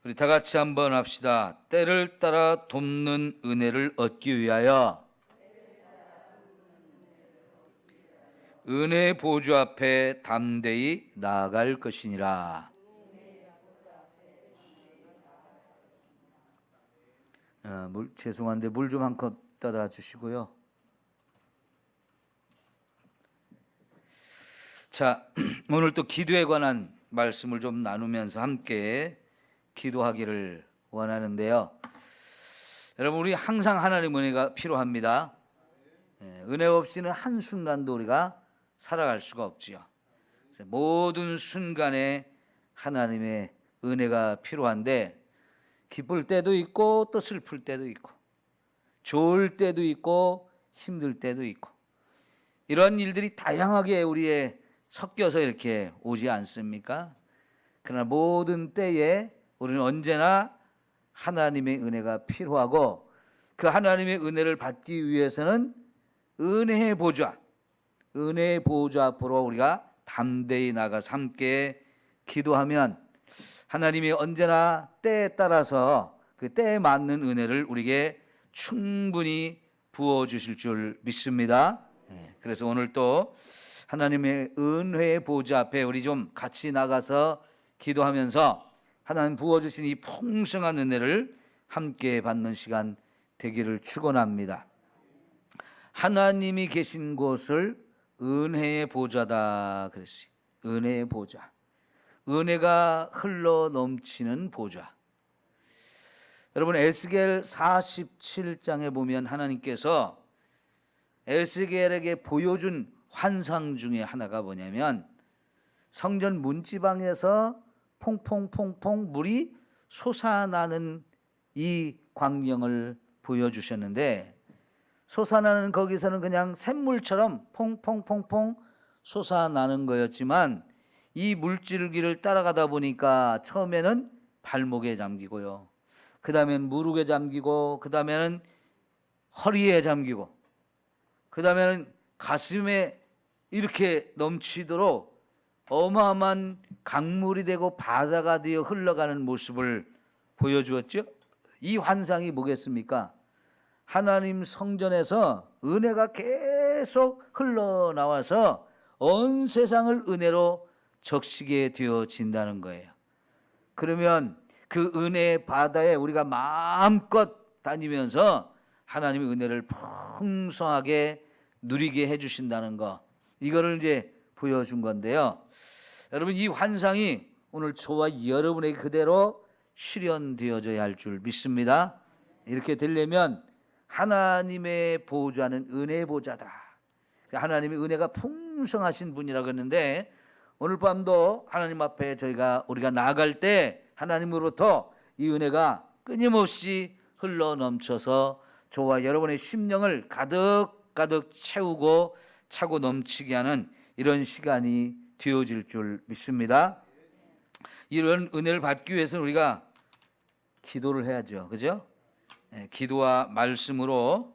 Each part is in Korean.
우리 다 같이 한번 합시다. 때를 따라 돕는 은혜를 얻기 위하여 은혜 보좌 앞에 담대히 나아갈 것이니라. 죄송한데 물 좀 한 컵 떠다 주시고요. 자, 오늘 또 기도에 관한 말씀을 좀 나누면서 함께 기도하기를 원하는데요. 여러분, 우리 항상 하나님 은혜가 필요합니다. 은혜 없이는 한순간도 우리가 살아갈 수가 없지요. 모든 순간에 하나님의 은혜가 필요한데, 기쁠 때도 있고 또 슬플 때도 있고, 좋을 때도 있고 힘들 때도 있고, 이런 일들이 다양하게 우리의 섞여서 이렇게 오지 않습니까? 그러나 모든 때에 우리는 언제나 하나님의 은혜가 필요하고, 그 하나님의 은혜를 받기 위해서는 은혜의 보좌 앞으로 우리가 담대히 나가서 함께 기도하면 하나님이 언제나 때에 따라서 그 때에 맞는 은혜를 우리에게 충분히 부어주실 줄 믿습니다. 그래서 오늘 또 하나님의 은혜의 보좌 앞에 우리 좀 같이 나가서 기도하면서 하나님 부어주신 이 풍성한 은혜를 함께 받는 시간 되기를 축원합니다. 하나님이 계신 곳을 은혜의 보좌다 그랬어요. 은혜의 보좌, 은혜가 흘러 넘치는 보좌. 여러분, 에스겔 47장에 보면 하나님께서 에스겔에게 보여준 환상 중에 하나가 뭐냐면, 성전 문지방에서 퐁퐁퐁퐁 물이 솟아나는 이 광경을 보여주셨는데, 솟아나는 거기서는 그냥 샘물처럼 퐁퐁퐁퐁 솟아나는 거였지만, 이 물줄기를 따라가다 보니까 처음에는 발목에 잠기고요, 그 다음에는 무릎에 잠기고, 그 다음에는 허리에 잠기고, 그 다음에는 가슴에 이렇게 넘치도록 어마어마한 강물이 되고 바다가 되어 흘러가는 모습을 보여주었죠. 이 환상이 뭐겠습니까? 하나님 성전에서 은혜가 계속 흘러나와서 온 세상을 은혜로 적시게 되어진다는 거예요. 그러면 그 은혜의 바다에 우리가 마음껏 다니면서 하나님의 은혜를 풍성하게 누리게 해주신다는 거, 이거를 이제 보여준 건데요. 여러분, 이 환상이 오늘 저와 여러분에게 그대로 실현되어져야 할 줄 믿습니다. 이렇게 되려면 하나님의 보좌는 은혜의 보좌다. 하나님의 은혜가 풍성하신 분이라고 했는데, 오늘 밤도 하나님 앞에 우리가 나아갈 때 하나님으로부터 이 은혜가 끊임없이 흘러 넘쳐서 저와 여러분의 심령을 가득 채우고 차고 넘치게 하는 이런 시간이 되어질 줄 믿습니다. 이런 은혜를 받기 위해서는 우리가 기도를 해야죠. 그죠? 기도와 말씀으로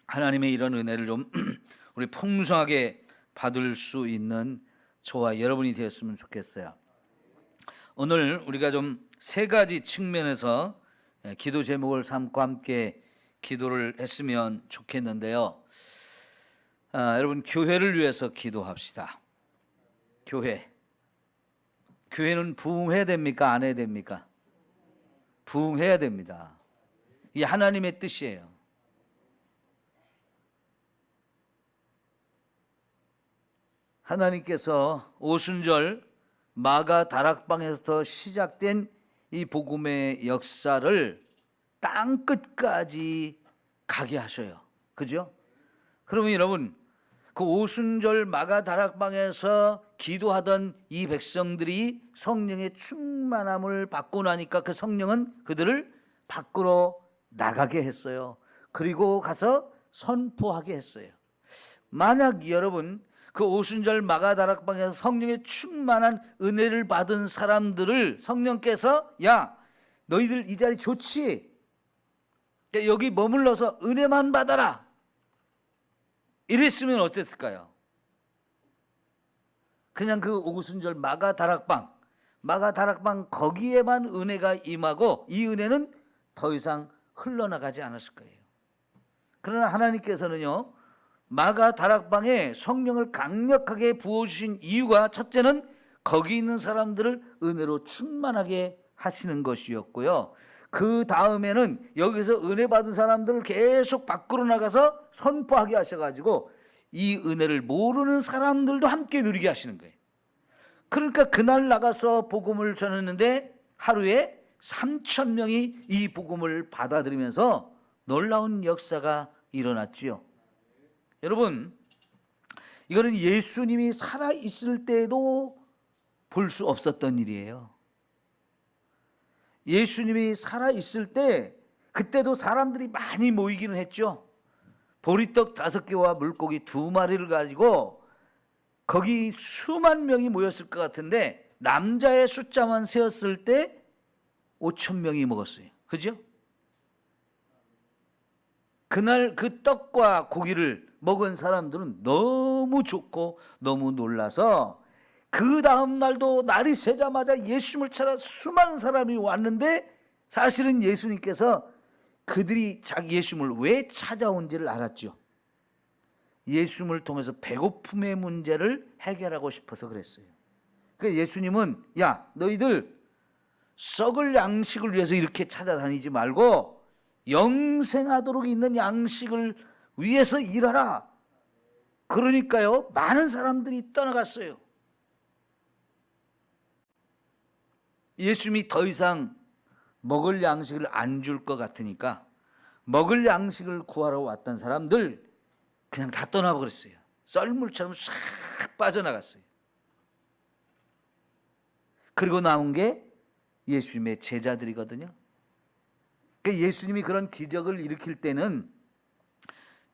하나님의 이런 은혜를 좀 우리 풍성하게 받을 수 있는 저와 여러분이 되었으면 좋겠어요. 오늘 우리가 좀 세 가지 측면에서 기도 제목을 삼고 함께 기도를 했으면 좋겠는데요. 여러분, 교회를 위해서 기도합시다. 교회는 부흥해야 됩니까? 안 해야 됩니까? 부흥해야 됩니다. 이게 하나님의 뜻이에요. 하나님께서 오순절 마가 다락방에서 시작된 이 복음의 역사를 땅 끝까지 가게 하셔요. 그죠? 그러면 여러분, 그 오순절 마가 다락방에서 기도하던 이 백성들이 성령의 충만함을 받고 나니까 그 성령은 그들을 밖으로 나가게 했어요. 그리고 가서 선포하게 했어요. 만약 여러분, 그 오순절 마가 다락방에서 성령의 충만한 은혜를 받은 사람들을 성령께서, 야, 너희들 이 자리 좋지? 여기 머물러서 은혜만 받아라, 이랬으면 어땠을까요? 그냥 그 오순절 마가 다락방, 마가 다락방 거기에만 은혜가 임하고 이 은혜는 더 이상 흘러나가지 않았을 거예요. 그러나 하나님께서는요, 마가 다락방에 성령을 강력하게 부어주신 이유가 첫째는 거기 있는 사람들을 은혜로 충만하게 하시는 것이었고요. 그 다음에는 여기서 은혜 받은 사람들을 계속 밖으로 나가서 선포하게 하셔가지고 이 은혜를 모르는 사람들도 함께 누리게 하시는 거예요. 그러니까 그날 나가서 복음을 전했는데 하루에 3,000명이 이 복음을 받아들이면서 놀라운 역사가 일어났지요. 여러분, 이거는 예수님이 살아있을 때도 볼 수 없었던 일이에요. 예수님이 살아있을 때 그때도 사람들이 많이 모이기는 했죠. 보리떡 5개와 물고기 2마리를 가지고 거기 수만 명이 모였을 것 같은데 남자의 숫자만 세었을 때 5,000명이 먹었어요. 그죠? 그날 그 떡과 고기를 먹은 사람들은 너무 좋고 너무 놀라서 그 다음 날도 날이 새자마자 예수님을 찾아 수많은 사람이 왔는데 사실은 예수님께서 그들이 자기 예수님을 왜 찾아온지를 알았죠. 예수님을 통해서 배고픔의 문제를 해결하고 싶어서 그랬어요. 그러니까 예수님은 야, 너희들 썩을 양식을 위해서 이렇게 찾아다니지 말고 영생하도록 있는 양식을 위해서 일하라. 그러니까요, 많은 사람들이 떠나갔어요. 예수님이 더 이상 먹을 양식을 안 줄 것 같으니까 먹을 양식을 구하러 왔던 사람들 그냥 다 떠나버렸어요. 썰물처럼 싹 빠져나갔어요. 그리고 나온 게 예수님의 제자들이거든요. 그러니까 예수님이 그런 기적을 일으킬 때는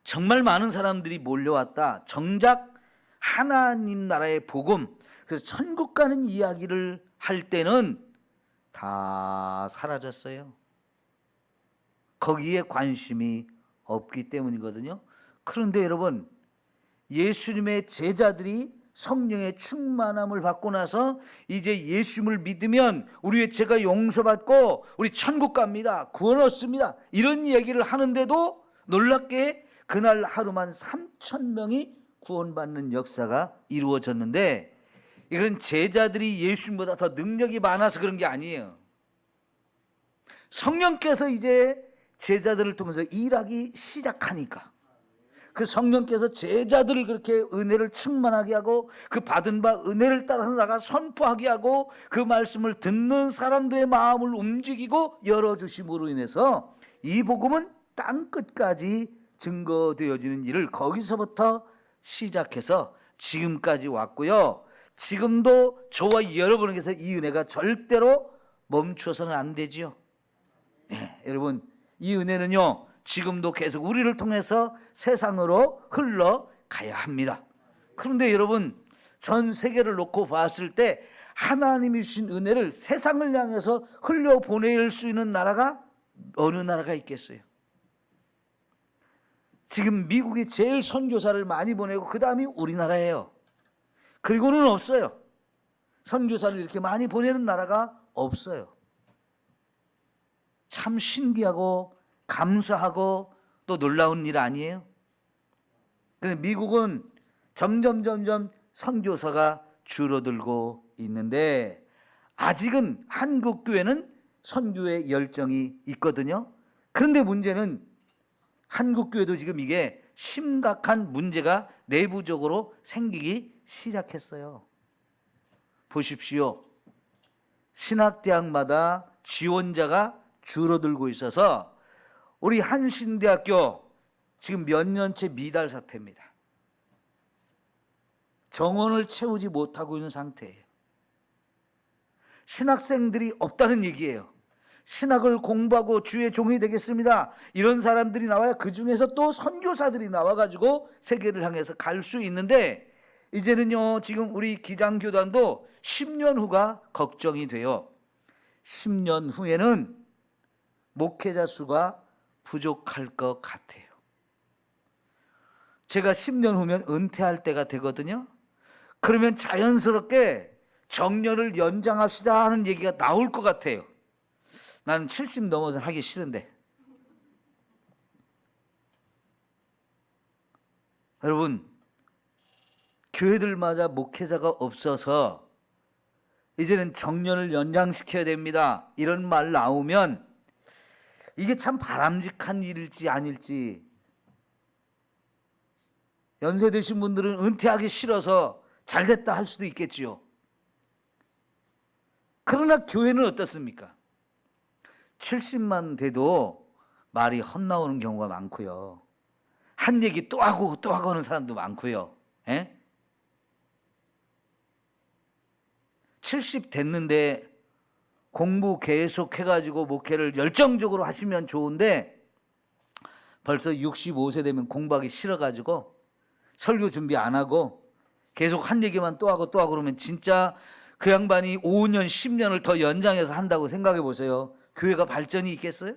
정말 많은 사람들이 몰려왔다. 정작 하나님 나라의 복음, 그래서 천국 가는 이야기를 할 때는 다 사라졌어요. 거기에 관심이 없기 때문이거든요. 그런데 여러분, 예수님의 제자들이 성령의 충만함을 받고 나서 이제 예수님을 믿으면 우리의 죄가 용서받고 우리 천국 갑니다, 구원 얻습니다, 이런 얘기를 하는데도 놀랍게 그날 하루만 3,000명이 구원받는 역사가 이루어졌는데, 이건 제자들이 예수님보다 더 능력이 많아서 그런 게 아니에요. 성령께서 이제 제자들을 통해서 일하기 시작하니까, 그 성령께서 제자들을 그렇게 은혜를 충만하게 하고 그 받은 바 은혜를 따라서 나가 선포하게 하고 그 말씀을 듣는 사람들의 마음을 움직이고 열어주심으로 인해서 이 복음은 땅끝까지 증거되어지는 일을 거기서부터 시작해서 지금까지 왔고요. 지금도 저와 여러분에게서 이 은혜가 절대로 멈춰서는 안 되지요. 네, 여러분, 이 은혜는요 지금도 계속 우리를 통해서 세상으로 흘러가야 합니다. 그런데 여러분, 전 세계를 놓고 봤을 때 하나님이 주신 은혜를 세상을 향해서 흘려보낼 수 있는 나라가 어느 나라가 있겠어요? 지금 미국이 제일 선교사를 많이 보내고 그 다음이 우리나라예요. 그리고는 없어요. 선교사를 이렇게 많이 보내는 나라가 없어요. 참 신기하고 감사하고 또 놀라운 일 아니에요? 그런데 미국은 점점 선교사가 줄어들고 있는데 아직은 한국 교회는 선교의 열정이 있거든요. 그런데 문제는 한국 교회도 지금 이게 심각한 문제가 내부적으로 생기기 시작했어요. 보십시오. 신학대학마다 지원자가 줄어들고 있어서 우리 한신대학교 지금 몇 년째 미달 사태입니다. 정원을 채우지 못하고 있는 상태예요. 신학생들이 없다는 얘기예요. 신학을 공부하고 주의 종이 되겠습니다, 이런 사람들이 나와야 그 중에서 또 선교사들이 나와가지고 세계를 향해서 갈 수 있는데, 이제는요 지금 우리 기장교단도 10년 후가 걱정이 돼요. 10년 후에는 목회자 수가 부족할 것 같아요. 제가 10년 후면 은퇴할 때가 되거든요. 그러면 자연스럽게 정년을 연장합시다 하는 얘기가 나올 것 같아요. 나는 70 넘어서 하기 싫은데. 여러분, 교회들마다 목회자가 없어서 이제는 정년을 연장시켜야 됩니다, 이런 말 나오면 이게 참 바람직한 일일지 아닐지, 연세 드신 분들은 은퇴하기 싫어서 잘됐다 할 수도 있겠지요. 그러나 교회는 어떻습니까? 70만 돼도 말이 헛나오는 경우가 많고요, 한 얘기 또 하고 또 하고 하는 사람도 많고요. 70 됐는데 공부 계속 해가지고 목회를 열정적으로 하시면 좋은데 벌써 65세 되면 공부하기 싫어가지고 설교 준비 안 하고 계속 한 얘기만 또 하고 또 하고 그러면 진짜 그 양반이 5년 10년을 더 연장해서 한다고 생각해 보세요. 교회가 발전이 있겠어요?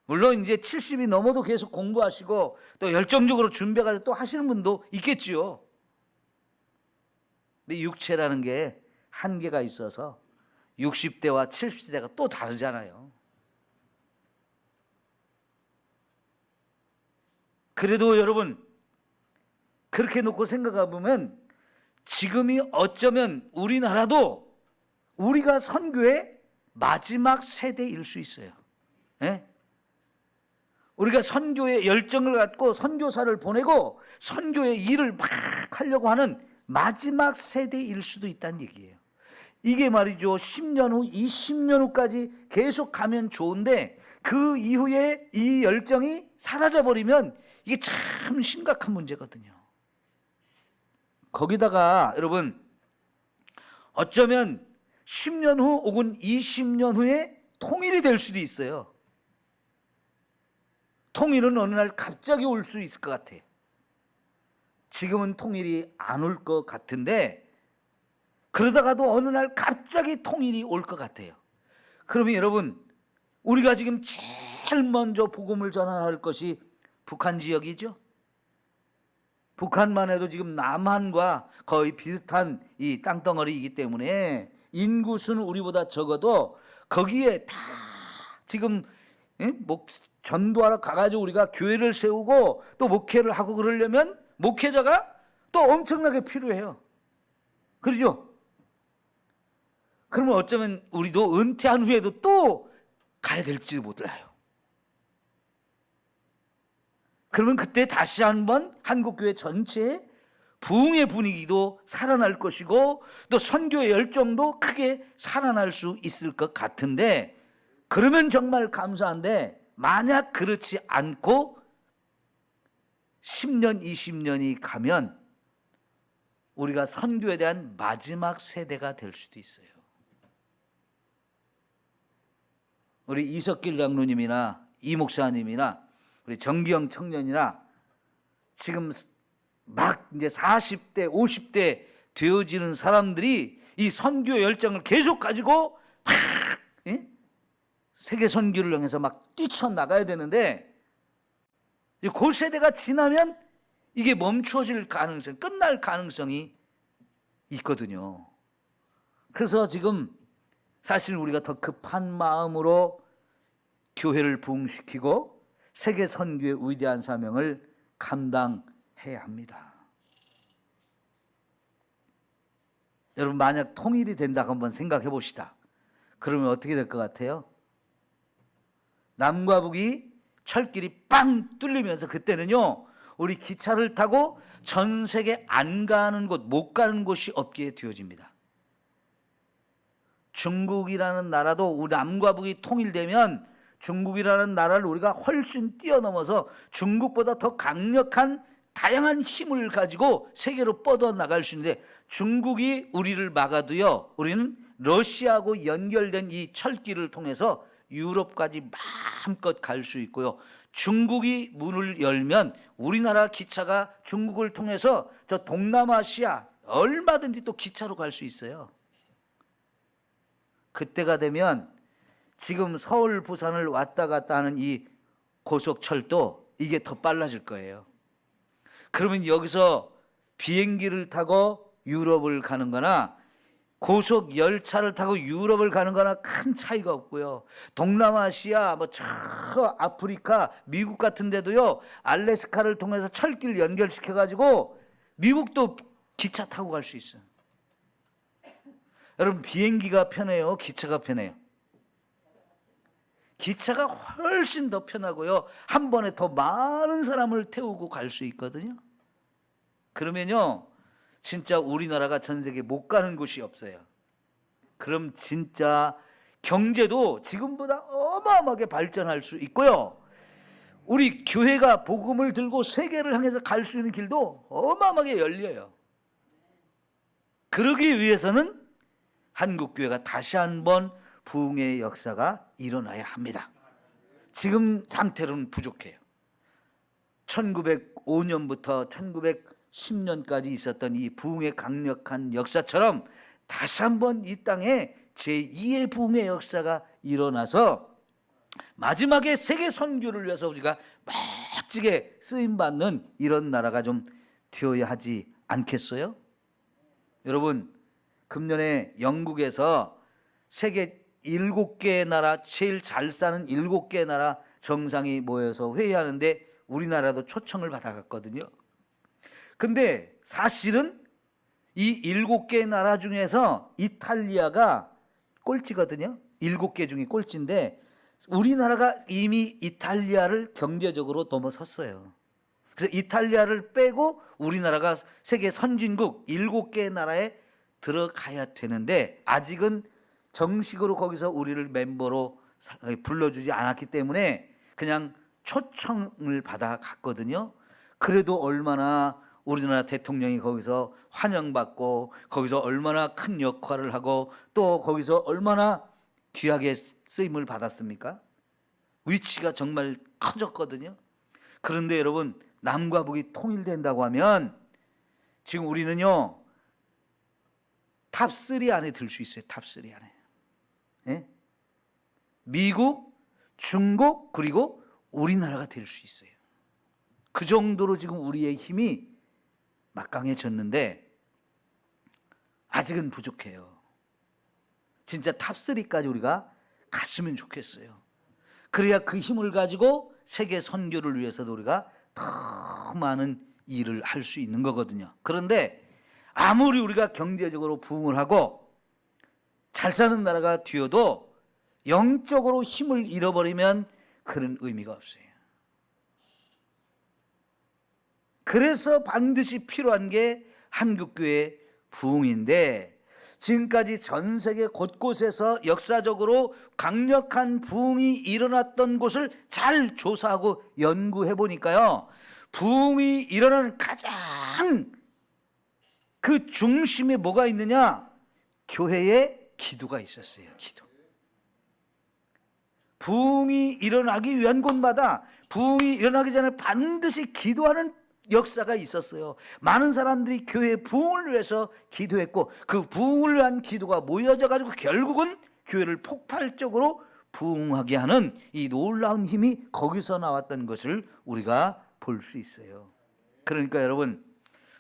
물론 이제 70이 넘어도 계속 공부하시고 또 열정적으로 준비해가지고 또 하시는 분도 있겠지요. 근데 육체라는 게 한계가 있어서 60대와 70대가 또 다르잖아요. 그래도 여러분, 그렇게 놓고 생각해 보면 지금이 어쩌면 우리나라도 우리가 선교의 마지막 세대일 수 있어요. 우리가 선교의 열정을 갖고 선교사를 보내고 선교의 일을 막 하려고 하는 마지막 세대일 수도 있다는 얘기예요. 이게 말이죠, 10년 후, 20년 후까지 계속 가면 좋은데 그 이후에 이 열정이 사라져버리면 이게 참 심각한 문제거든요. 거기다가 여러분, 어쩌면 10년 후 혹은 20년 후에 통일이 될 수도 있어요. 통일은 어느 날 갑자기 올 수 있을 것 같아요. 지금은 통일이 안 올 것 같은데 그러다가도 어느 날 갑자기 통일이 올 것 같아요. 그러면 여러분, 우리가 지금 제일 먼저 복음을 전할 것이 북한 지역이죠. 북한만 해도 지금 남한과 거의 비슷한 이 땅덩어리이기 때문에 인구수는 우리보다 적어도 거기에 다 지금 전도하러 가가지고 우리가 교회를 세우고 또 목회를 하고 그러려면 목회자가 또 엄청나게 필요해요. 그렇죠? 그러면 어쩌면 우리도 은퇴한 후에도 또 가야 될지도 몰라요. 그러면 그때 다시 한번 한국교회 전체의 부흥의 분위기도 살아날 것이고 또 선교의 열정도 크게 살아날 수 있을 것 같은데, 그러면 정말 감사한데 만약 그렇지 않고 10년, 20년이 가면 우리가 선교에 대한 마지막 세대가 될 수도 있어요. 우리 이석길 장로님이나 이 목사님이나 우리 정기영 청년이나 지금 막 이제 40대, 50대 되어지는 사람들이 이 선교 열정을 계속 가지고 막 세계 선교를 향해서 막 뛰쳐나가야 되는데 그 세대가 지나면 이게 멈춰질 가능성, 끝날 가능성이 있거든요. 그래서 지금 사실 우리가 더 급한 마음으로 교회를 부흥시키고 세계 선교의 위대한 사명을 감당해야 합니다. 여러분, 만약 통일이 된다고 한번 생각해 봅시다. 그러면 어떻게 될 것 같아요? 남과 북이 철길이 빵 뚫리면서 그때는요, 우리 기차를 타고 전 세계 안 가는 곳, 못 가는 곳이 없게 되어집니다. 중국이라는 나라도 우리 남과 북이 통일되면 중국이라는 나라를 우리가 훨씬 뛰어넘어서 중국보다 더 강력한 다양한 힘을 가지고 세계로 뻗어나갈 수 있는데, 중국이 우리를 막아도요, 우리는 러시아하고 연결된 이 철길을 통해서 유럽까지 마음껏 갈 수 있고요, 중국이 문을 열면 우리나라 기차가 중국을 통해서 저 동남아시아 얼마든지 또 기차로 갈 수 있어요. 그때가 되면 지금 서울, 부산을 왔다 갔다 하는 이 고속철도 이게 더 빨라질 거예요. 그러면 여기서 비행기를 타고 유럽을 가는 거나 고속 열차를 타고 유럽을 가는 거나 큰 차이가 없고요. 동남아시아, 저 아프리카, 미국 같은 데도요, 알래스카를 통해서 철길 연결시켜 가지고 미국도 기차 타고 갈 수 있어요. 여러분, 비행기가 편해요, 기차가 편해요? 기차가 훨씬 더 편하고요, 한 번에 더 많은 사람을 태우고 갈 수 있거든요. 그러면요, 진짜 우리나라가 전 세계 못 가는 곳이 없어요. 그럼 진짜 경제도 지금보다 어마어마하게 발전할 수 있고요, 우리 교회가 복음을 들고 세계를 향해서 갈 수 있는 길도 어마어마하게 열려요. 그러기 위해서는 한국교회가 다시 한번 부흥의 역사가 일어나야 합니다. 지금 상태로는 부족해요. 1905년부터 1910년까지 있었던 이 부흥의 강력한 역사처럼 다시 한번 이 땅에 제2의 부흥의 역사가 일어나서 마지막에 세계 선교를 위해서 우리가 멋지게 쓰임받는 이런 나라가 좀 되어야 하지 않겠어요? 여러분, 금년에 영국에서 세계 7개의 나라, 제일 잘 사는 7개의 나라 정상이 모여서 회의하는데 우리나라도 초청을 받아갔거든요. 근데 사실은 이 7개의 나라 중에서 이탈리아가 꼴찌거든요. 7개 중에 꼴찌인데 우리나라가 이미 이탈리아를 경제적으로 넘어섰어요. 그래서 이탈리아를 빼고 우리나라가 세계 선진국 7개의 나라에 들어가야 되는데 아직은 정식으로 거기서 우리를 멤버로 불러주지 않았기 때문에 그냥 초청을 받아 갔거든요. 그래도 얼마나 우리나라 대통령이 거기서 환영받고 거기서 얼마나 큰 역할을 하고 또 거기서 얼마나 귀하게 쓰임을 받았습니까? 위치가 정말 커졌거든요. 그런데 여러분, 남과 북이 통일된다고 하면 지금 우리는요 탑3 안에 들 수 있어요. 탑3 안에. 예? 미국, 중국, 그리고 우리나라가 될 수 있어요. 그 정도로 지금 우리의 힘이 막강해졌는데 아직은 부족해요. 진짜 탑3까지 우리가 갔으면 좋겠어요. 그래야 그 힘을 가지고 세계 선교를 위해서도 우리가 더 많은 일을 할 수 있는 거거든요. 그런데 아무리 우리가 경제적으로 부흥을 하고 잘 사는 나라가 되어도 영적으로 힘을 잃어버리면 그런 의미가 없어요. 그래서 반드시 필요한 게 한국교회 부흥인데 지금까지 전 세계 곳곳에서 역사적으로 강력한 부흥이 일어났던 곳을 잘 조사하고 연구해 보니까요, 부흥이 일어나는 가장 그 중심에 뭐가 있느냐? 교회에 기도가 있었어요. 기도. 부흥이 일어나기 위한 곳마다 부흥이 일어나기 전에 반드시 기도하는 역사가 있었어요. 많은 사람들이 교회의 부흥을 위해서 기도했고 그 부흥을 위한 기도가 모여져 가지고 결국은 교회를 폭발적으로 부흥하게 하는 이 놀라운 힘이 거기서 나왔던 것을 우리가 볼 수 있어요. 그러니까 여러분,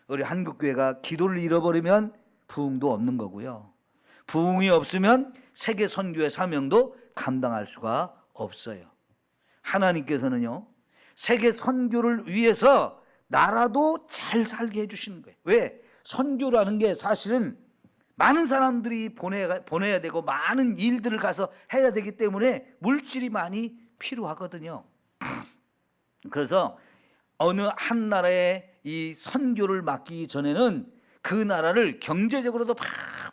우리 한국교회가 기도를 잃어버리면 부흥도 없는 거고요, 부흥이 없으면 세계 선교의 사명도 감당할 수가 없어요. 하나님께서는요 세계 선교를 위해서 나라도 잘 살게 해주시는 거예요. 왜? 선교라는 게 사실은 많은 사람들이 보내야 되고 많은 일들을 가서 해야 되기 때문에 물질이 많이 필요하거든요. 그래서 어느 한 나라에 이 선교를 맡기기 전에는 그 나라를 경제적으로도 막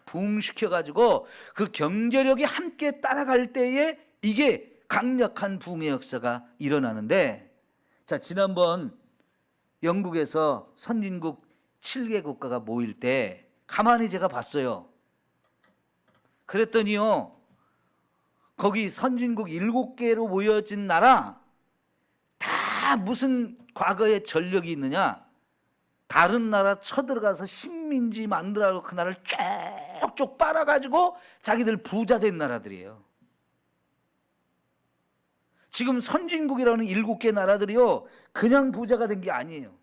부흥시켜 가지고 그 경제력이 함께 따라갈 때에 이게 강력한 부흥의 역사가 일어나는데, 자, 지난번 영국에서 선진국 7개 국가가 모일 때 가만히 제가 봤어요. 그랬더니요, 거기 선진국 7개로 모여진 나라 다 무슨 과거에 전력이 있느냐? 다른 나라 쳐들어가서 식민지 만들어가지고 그 나라를 쭉쭉 빨아가지고 자기들 부자 된 나라들이에요. 지금 선진국이라는 7개 나라들이요 그냥 부자가 된 게 아니에요.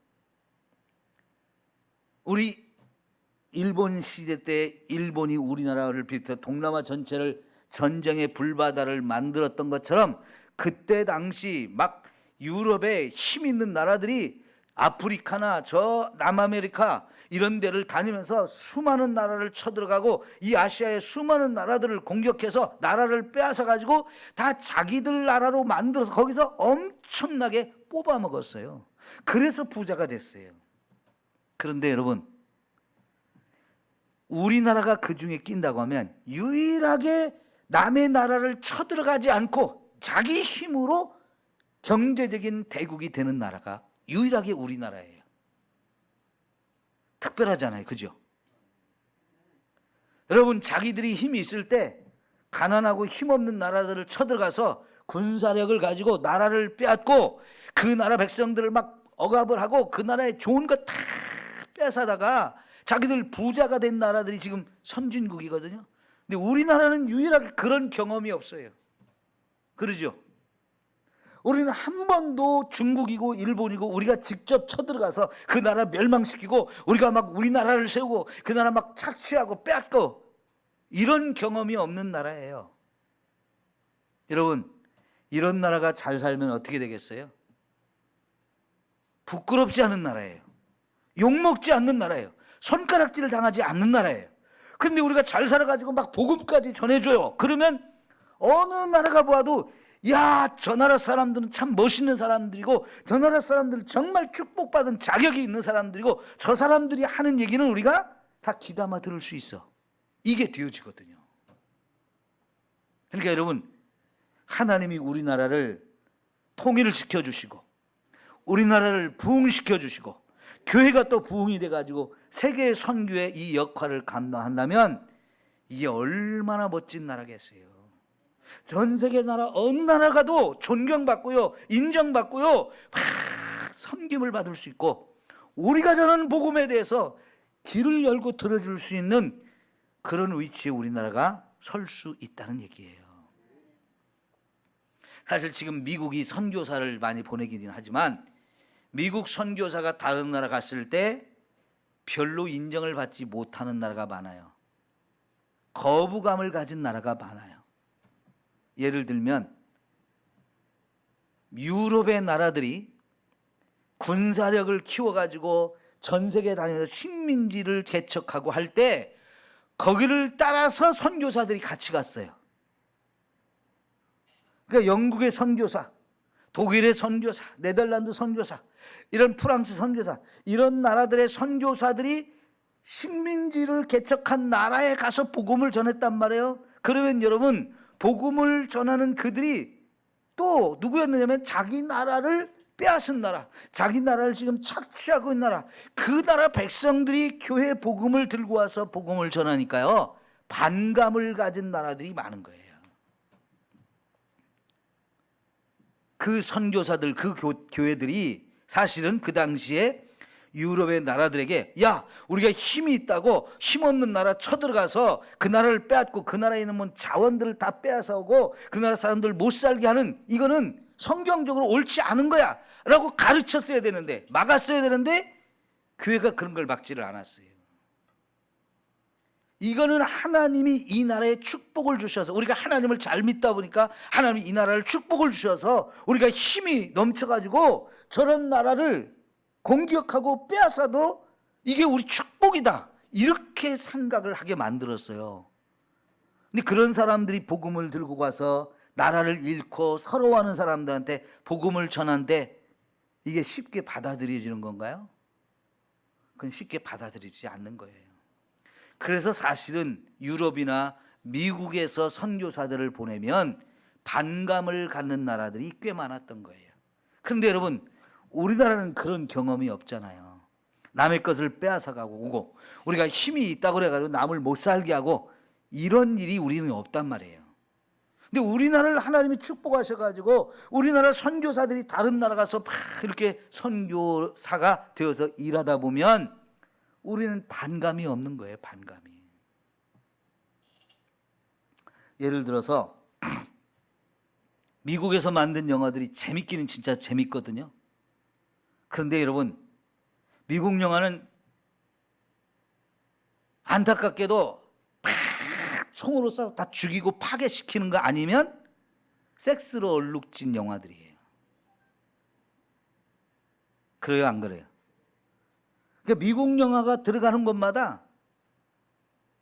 우리 일본 시대 때 일본이 우리나라를 비롯해 동남아 전체를 전쟁의 불바다를 만들었던 것처럼 그때 당시 막 유럽에 힘 있는 나라들이 아프리카나 저 남아메리카 이런 데를 다니면서 수많은 나라를 쳐들어가고 이 아시아의 수많은 나라들을 공격해서 나라를 빼앗아 가지고 다 자기들 나라로 만들어서 거기서 엄청나게 뽑아 먹었어요. 그래서 부자가 됐어요. 그런데 여러분, 우리나라가 그 중에 낀다고 하면 유일하게 남의 나라를 쳐들어가지 않고 자기 힘으로 경제적인 대국이 되는 나라가 유일하게 우리나라예요. 특별하잖아요, 그죠? 여러분, 자기들이 힘이 있을 때 가난하고 힘없는 나라들을 쳐들어가서 군사력을 가지고 나라를 빼앗고 그 나라 백성들을 막 억압을 하고 그 나라에 좋은 거 다 빼앗아다가 자기들 부자가 된 나라들이 지금 선진국이거든요. 근데 우리나라는 유일하게 그런 경험이 없어요. 그러죠? 우리는 한 번도 중국이고 일본이고 우리가 직접 쳐들어가서 그 나라 멸망시키고 우리가 막 우리나라를 세우고 그 나라 막 착취하고 빼앗고 이런 경험이 없는 나라예요. 여러분, 이런 나라가 잘 살면 어떻게 되겠어요? 부끄럽지 않은 나라예요. 욕먹지 않는 나라예요. 손가락질을 당하지 않는 나라예요. 근데 우리가 잘 살아가지고 막 복음까지 전해줘요. 그러면 어느 나라가 보아도 야, 저 나라 사람들은 참 멋있는 사람들이고 저 나라 사람들은 정말 축복받은 자격이 있는 사람들이고 저 사람들이 하는 얘기는 우리가 다 귀담아 들을 수 있어. 이게 되어지거든요. 그러니까 여러분, 하나님이 우리나라를 통일을 시켜주시고 우리나라를 부흥시켜주시고 교회가 또 부흥이 돼가지고 세계 선교의 이 역할을 감당한다면 이게 얼마나 멋진 나라겠어요. 전 세계 나라 어느 나라 가도 존경받고요, 인정받고요, 막 섬김을 받을 수 있고 우리가 전하는 복음에 대해서 길을 열고 들어줄 수 있는 그런 위치에 우리나라가 설 수 있다는 얘기예요. 사실 지금 미국이 선교사를 많이 보내기는 하지만 미국 선교사가 다른 나라 갔을 때 별로 인정을 받지 못하는 나라가 많아요. 거부감을 가진 나라가 많아요. 예를 들면 유럽의 나라들이 군사력을 키워가지고 전 세계에 다니면서 식민지를 개척하고 할 때 거기를 따라서 선교사들이 같이 갔어요. 그러니까 영국의 선교사, 독일의 선교사, 네덜란드 선교사, 이런 프랑스 선교사, 이런 나라들의 선교사들이 식민지를 개척한 나라에 가서 복음을 전했단 말이에요. 그러면 여러분, 복음을 전하는 그들이 또 누구였느냐면 자기 나라를 빼앗은 나라, 자기 나라를 지금 착취하고 있는 나라, 그 나라 백성들이 교회 복음을 들고 와서 복음을 전하니까요, 반감을 가진 나라들이 많은 거예요. 그 선교사들, 그 교회들이 사실은 그 당시에 유럽의 나라들에게 야, 우리가 힘이 있다고 힘없는 나라 쳐들어가서 그 나라를 빼앗고 그 나라에 있는 뭐 자원들을 다 빼앗아오고 그 나라 사람들 못 살게 하는, 이거는 성경적으로 옳지 않은 거야 라고 가르쳤어야 되는데, 막았어야 되는데 교회가 그런 걸 막지를 않았어요. 이거는 하나님이 이 나라에 축복을 주셔서, 우리가 하나님을 잘 믿다 보니까 하나님이 이 나라를 축복을 주셔서 우리가 힘이 넘쳐가지고 저런 나라를 공격하고 빼앗아도 이게 우리 축복이다, 이렇게 생각을 하게 만들었어요. 근데 그런 사람들이 복음을 들고 가서 나라를 잃고 서러워하는 사람들한테 복음을 전하는데 이게 쉽게 받아들여지는 건가요? 그건 쉽게 받아들이지 않는 거예요. 그래서 사실은 유럽이나 미국에서 선교사들을 보내면 반감을 갖는 나라들이 꽤 많았던 거예요. 그런데 여러분, 우리나라는 그런 경험이 없잖아요. 남의 것을 빼앗아가고 오고 우리가 힘이 있다고 그래가지고 남을 못 살게 하고 이런 일이 우리는 없단 말이에요. 근데 우리나라를 하나님이 축복하셔가지고 우리나라 선교사들이 다른 나라 가서 막 이렇게 선교사가 되어서 일하다 보면 우리는 반감이 없는 거예요. 반감이. 예를 들어서 미국에서 만든 영화들이 재밌기는 진짜 재밌거든요. 그런데 여러분, 미국 영화는 안타깝게도 막 총으로 쏴서 다 죽이고 파괴시키는 거 아니면 섹스로 얼룩진 영화들이에요. 그래요, 안 그래요? 그러니까 미국 영화가 들어가는 곳마다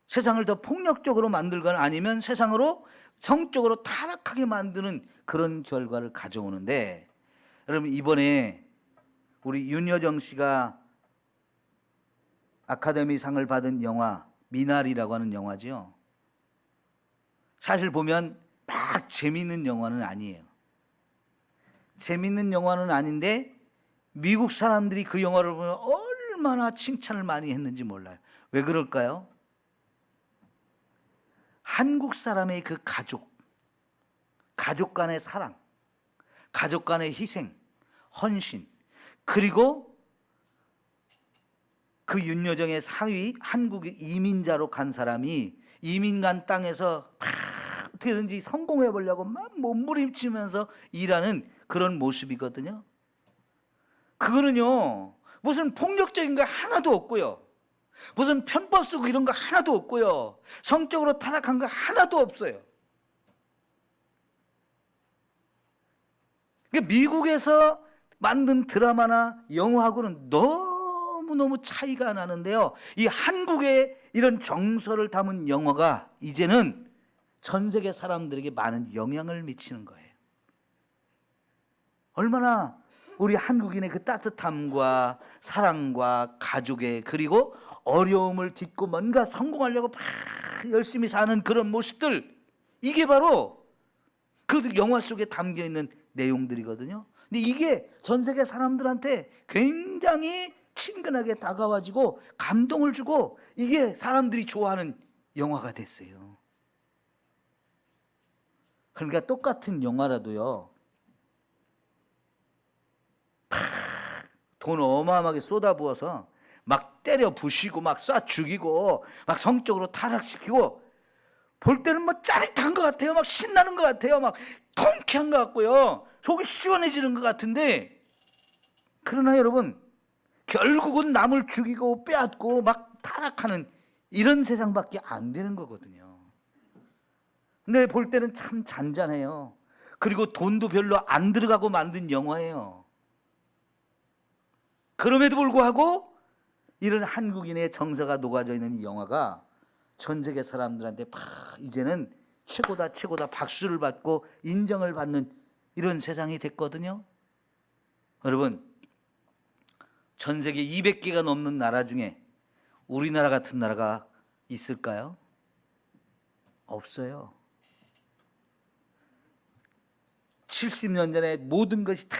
세상을 더 폭력적으로 만들거나 아니면 세상으로 성적으로 타락하게 만드는 그런 결과를 가져오는데, 여러분 이번에 우리 윤여정 씨가 아카데미상을 받은 영화 미나리라고 하는 영화죠. 사실 보면 막 재밌는 영화는 아니에요. 재밌는 영화는 아닌데 미국 사람들이 그 영화를 보면 얼마나 칭찬을 많이 했는지 몰라요. 왜 그럴까요? 한국 사람의 그 가족 간의 사랑, 가족 간의 희생, 헌신, 그리고 그 윤여정의 사위, 한국의 이민자로 간 사람이 이민 간 땅에서 막 어떻게든지 성공해 보려고 막 몸부림치면서 일하는 그런 모습이거든요. 그거는요, 무슨 폭력적인 거 하나도 없고요, 무슨 편법 쓰고 이런 거 하나도 없고요, 성적으로 타락한 거 하나도 없어요. 미국에서 만든 드라마나 영화하고는 너무너무 차이가 나는데요, 이 한국의 이런 정서를 담은 영화가 이제는 전 세계 사람들에게 많은 영향을 미치는 거예요. 얼마나 우리 한국인의 그 따뜻함과 사랑과 가족의, 그리고 어려움을 딛고 뭔가 성공하려고 막 열심히 사는 그런 모습들, 이게 바로 그 영화 속에 담겨 있는 내용들이거든요. 근데 이게 전 세계 사람들한테 굉장히 친근하게 다가와지고 감동을 주고, 이게 사람들이 좋아하는 영화가 됐어요. 그러니까 똑같은 영화라도요, 돈 어마어마하게 쏟아부어서 막 때려 부시고 막 쏴 죽이고 막 성적으로 타락시키고, 볼 때는 뭐 짜릿한 것 같아요. 막 신나는 것 같아요. 막 통쾌한 것 같고요, 속이 시원해지는 것 같은데, 그러나 여러분 결국은 남을 죽이고 빼앗고 막 타락하는 이런 세상밖에 안 되는 거거든요. 근데 볼 때는 참 잔잔해요. 그리고 돈도 별로 안 들어가고 만든 영화예요. 그럼에도 불구하고 이런 한국인의 정서가 녹아져 있는 이 영화가 전 세계 사람들한테 막 이제는 최고다 최고다 박수를 받고 인정을 받는 이런 세상이 됐거든요. 여러분, 전 세계 200개가 넘는 나라 중에 우리나라 같은 나라가 있을까요? 없어요. 70년 전에 모든 것이 다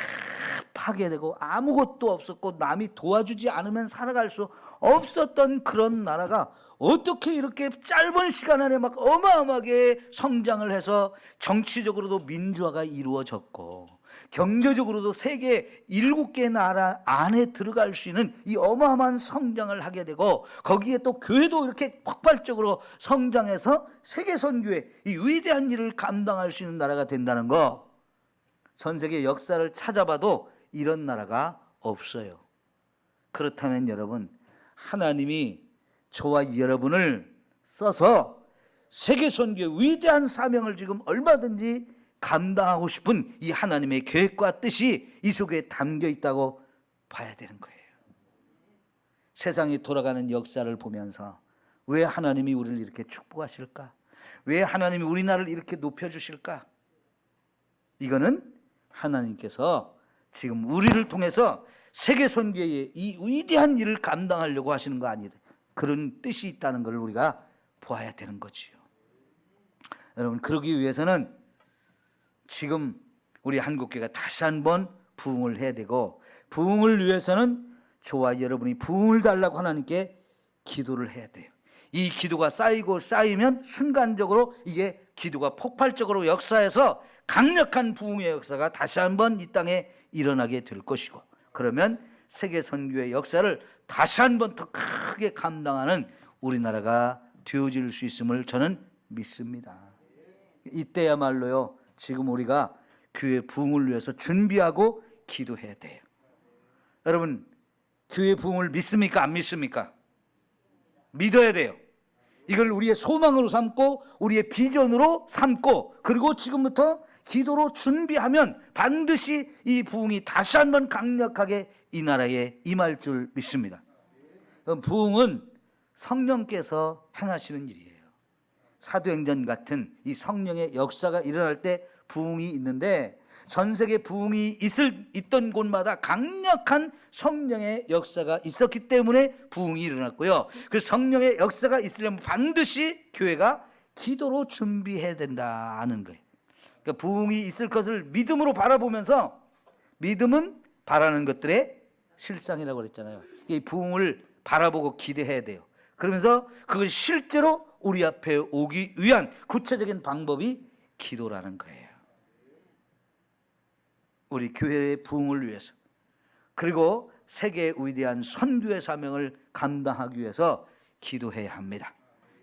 파괴되고 아무것도 없었고 남이 도와주지 않으면 살아갈 수 없었던 그런 나라가 어떻게 이렇게 짧은 시간 안에 막 어마어마하게 성장을 해서 정치적으로도 민주화가 이루어졌고 경제적으로도 세계 7개 나라 안에 들어갈 수 있는 이 어마어마한 성장을 하게 되고, 거기에 또 교회도 이렇게 폭발적으로 성장해서 세계 선교의 이 위대한 일을 감당할 수 있는 나라가 된다는 거, 전 세계 역사를 찾아봐도 이런 나라가 없어요. 그렇다면 여러분, 하나님이 저와 여러분을 써서 세계 선교의 위대한 사명을 지금 얼마든지 감당하고 싶은 이 하나님의 계획과 뜻이 이 속에 담겨 있다고 봐야 되는 거예요. 세상이 돌아가는 역사를 보면서 왜 하나님이 우리를 이렇게 축복하실까? 왜 하나님이 우리나라를 이렇게 높여주실까? 이거는 하나님께서 지금 우리를 통해서 세계 선교의 이 위대한 일을 감당하려고 하시는 거 아니다, 그런 뜻이 있다는 걸 우리가 보아야 되는 거지요. 여러분, 그러기 위해서는 지금 우리 한국교회가 다시 한번 부흥을 해야 되고, 부흥을 위해서는 저와 여러분이 부흥을 달라고 하나님께 기도를 해야 돼요. 이 기도가 쌓이고 쌓이면 순간적으로 이게 기도가 폭발적으로 역사해서 강력한 부흥의 역사가 다시 한번 이 땅에 일어나게 될 것이고, 그러면 세계 선교의 역사를 다시 한번 더 크게 감당하는 우리나라가 되어질 수 있음을 저는 믿습니다. 이때야말로요, 지금 우리가 교회 부흥을 위해서 준비하고 기도해야 돼요. 여러분, 교회 부흥을 믿습니까? 안 믿습니까? 믿어야 돼요. 이걸 우리의 소망으로 삼고 우리의 비전으로 삼고 그리고 지금부터 기도로 준비하면 반드시 이 부흥이 다시 한번 강력하게 이 나라에 임할 줄 믿습니다. 부흥은 성령께서 행하시는 일이에요. 사도행전 같은 이 성령의 역사가 일어날 때 부흥이 있는데 전 세계 부흥이 있던 곳마다 강력한 성령의 역사가 있었기 때문에 부흥이 일어났고요. 그 성령의 역사가 있으려면 반드시 교회가 기도로 준비해야 된다는 거예요. 그러니까 부흥이 있을 것을 믿음으로 바라보면서 믿음은 바라는 것들의 실상이라고 그랬잖아요. 이 부흥을 바라보고 기대해야 돼요. 그러면서 그걸 실제로 우리 앞에 오기 위한 구체적인 방법이 기도라는 거예요. 우리 교회의 부흥을 위해서 그리고 세계의 위대한 선교의 사명을 감당하기 위해서 기도해야 합니다.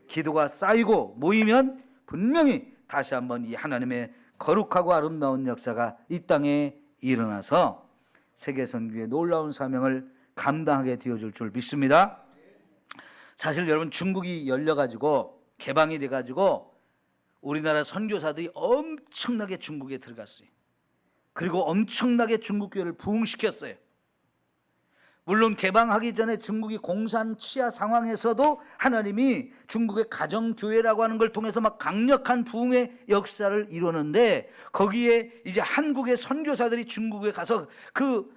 기도가 쌓이고 모이면 분명히 다시 한번 이 하나님의 거룩하고 아름다운 역사가 이 땅에 일어나서 세계 선교의 놀라운 사명을 감당하게 되어줄 줄 믿습니다. 사실 여러분 중국이 열려가지고 개방이 돼가지고 우리나라 선교사들이 엄청나게 중국에 들어갔어요. 그리고 엄청나게 중국 교회를 부흥시켰어요. 물론 개방하기 전에 중국이 공산 치하 상황에서도 하나님이 중국의 가정교회라고 하는 걸 통해서 막 강력한 부흥의 역사를 이루는데 거기에 이제 한국의 선교사들이 중국에 가서 그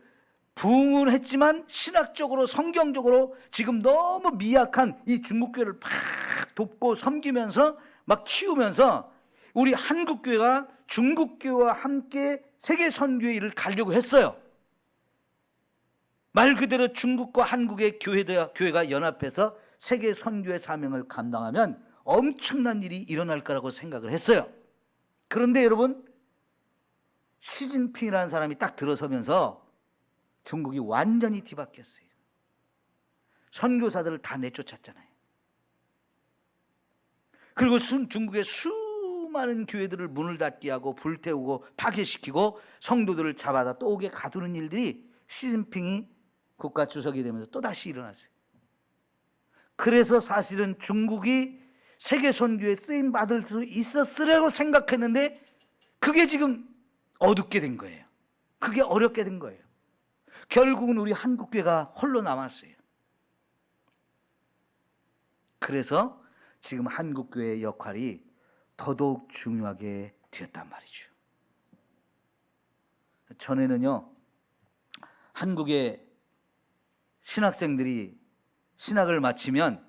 부흥은 했지만 신학적으로 성경적으로 지금 너무 미약한 이 중국교회를 막 돕고 섬기면서 막 키우면서 우리 한국교회가 중국교회와 함께 세계 선교의 일을 가려고 했어요. 말 그대로 중국과 한국의 교회가 연합해서 세계 선교의 사명을 감당하면 엄청난 일이 일어날 거라고 생각을 했어요. 그런데 여러분 시진핑이라는 사람이 딱 들어서면서 중국이 완전히 뒤바뀌었어요. 선교사들을 다 내쫓았잖아요. 그리고 중국의 수많은 교회들을 문을 닫게 하고 불태우고 파괴시키고 성도들을 잡아다 또 오게 가두는 일들이 시진핑이 국가 주석이 되면서 또다시 일어났어요. 그래서 사실은 중국이 세계 선교에 쓰임 받을 수 있었으라고 생각했는데 그게 지금 어둡게 된 거예요. 그게 어렵게 된 거예요. 결국은 우리 한국교회가 홀로 남았어요. 그래서 지금 한국교회의 역할이 더더욱 중요하게 되었단 말이죠. 전에는요, 한국의 신학생들이 신학을 마치면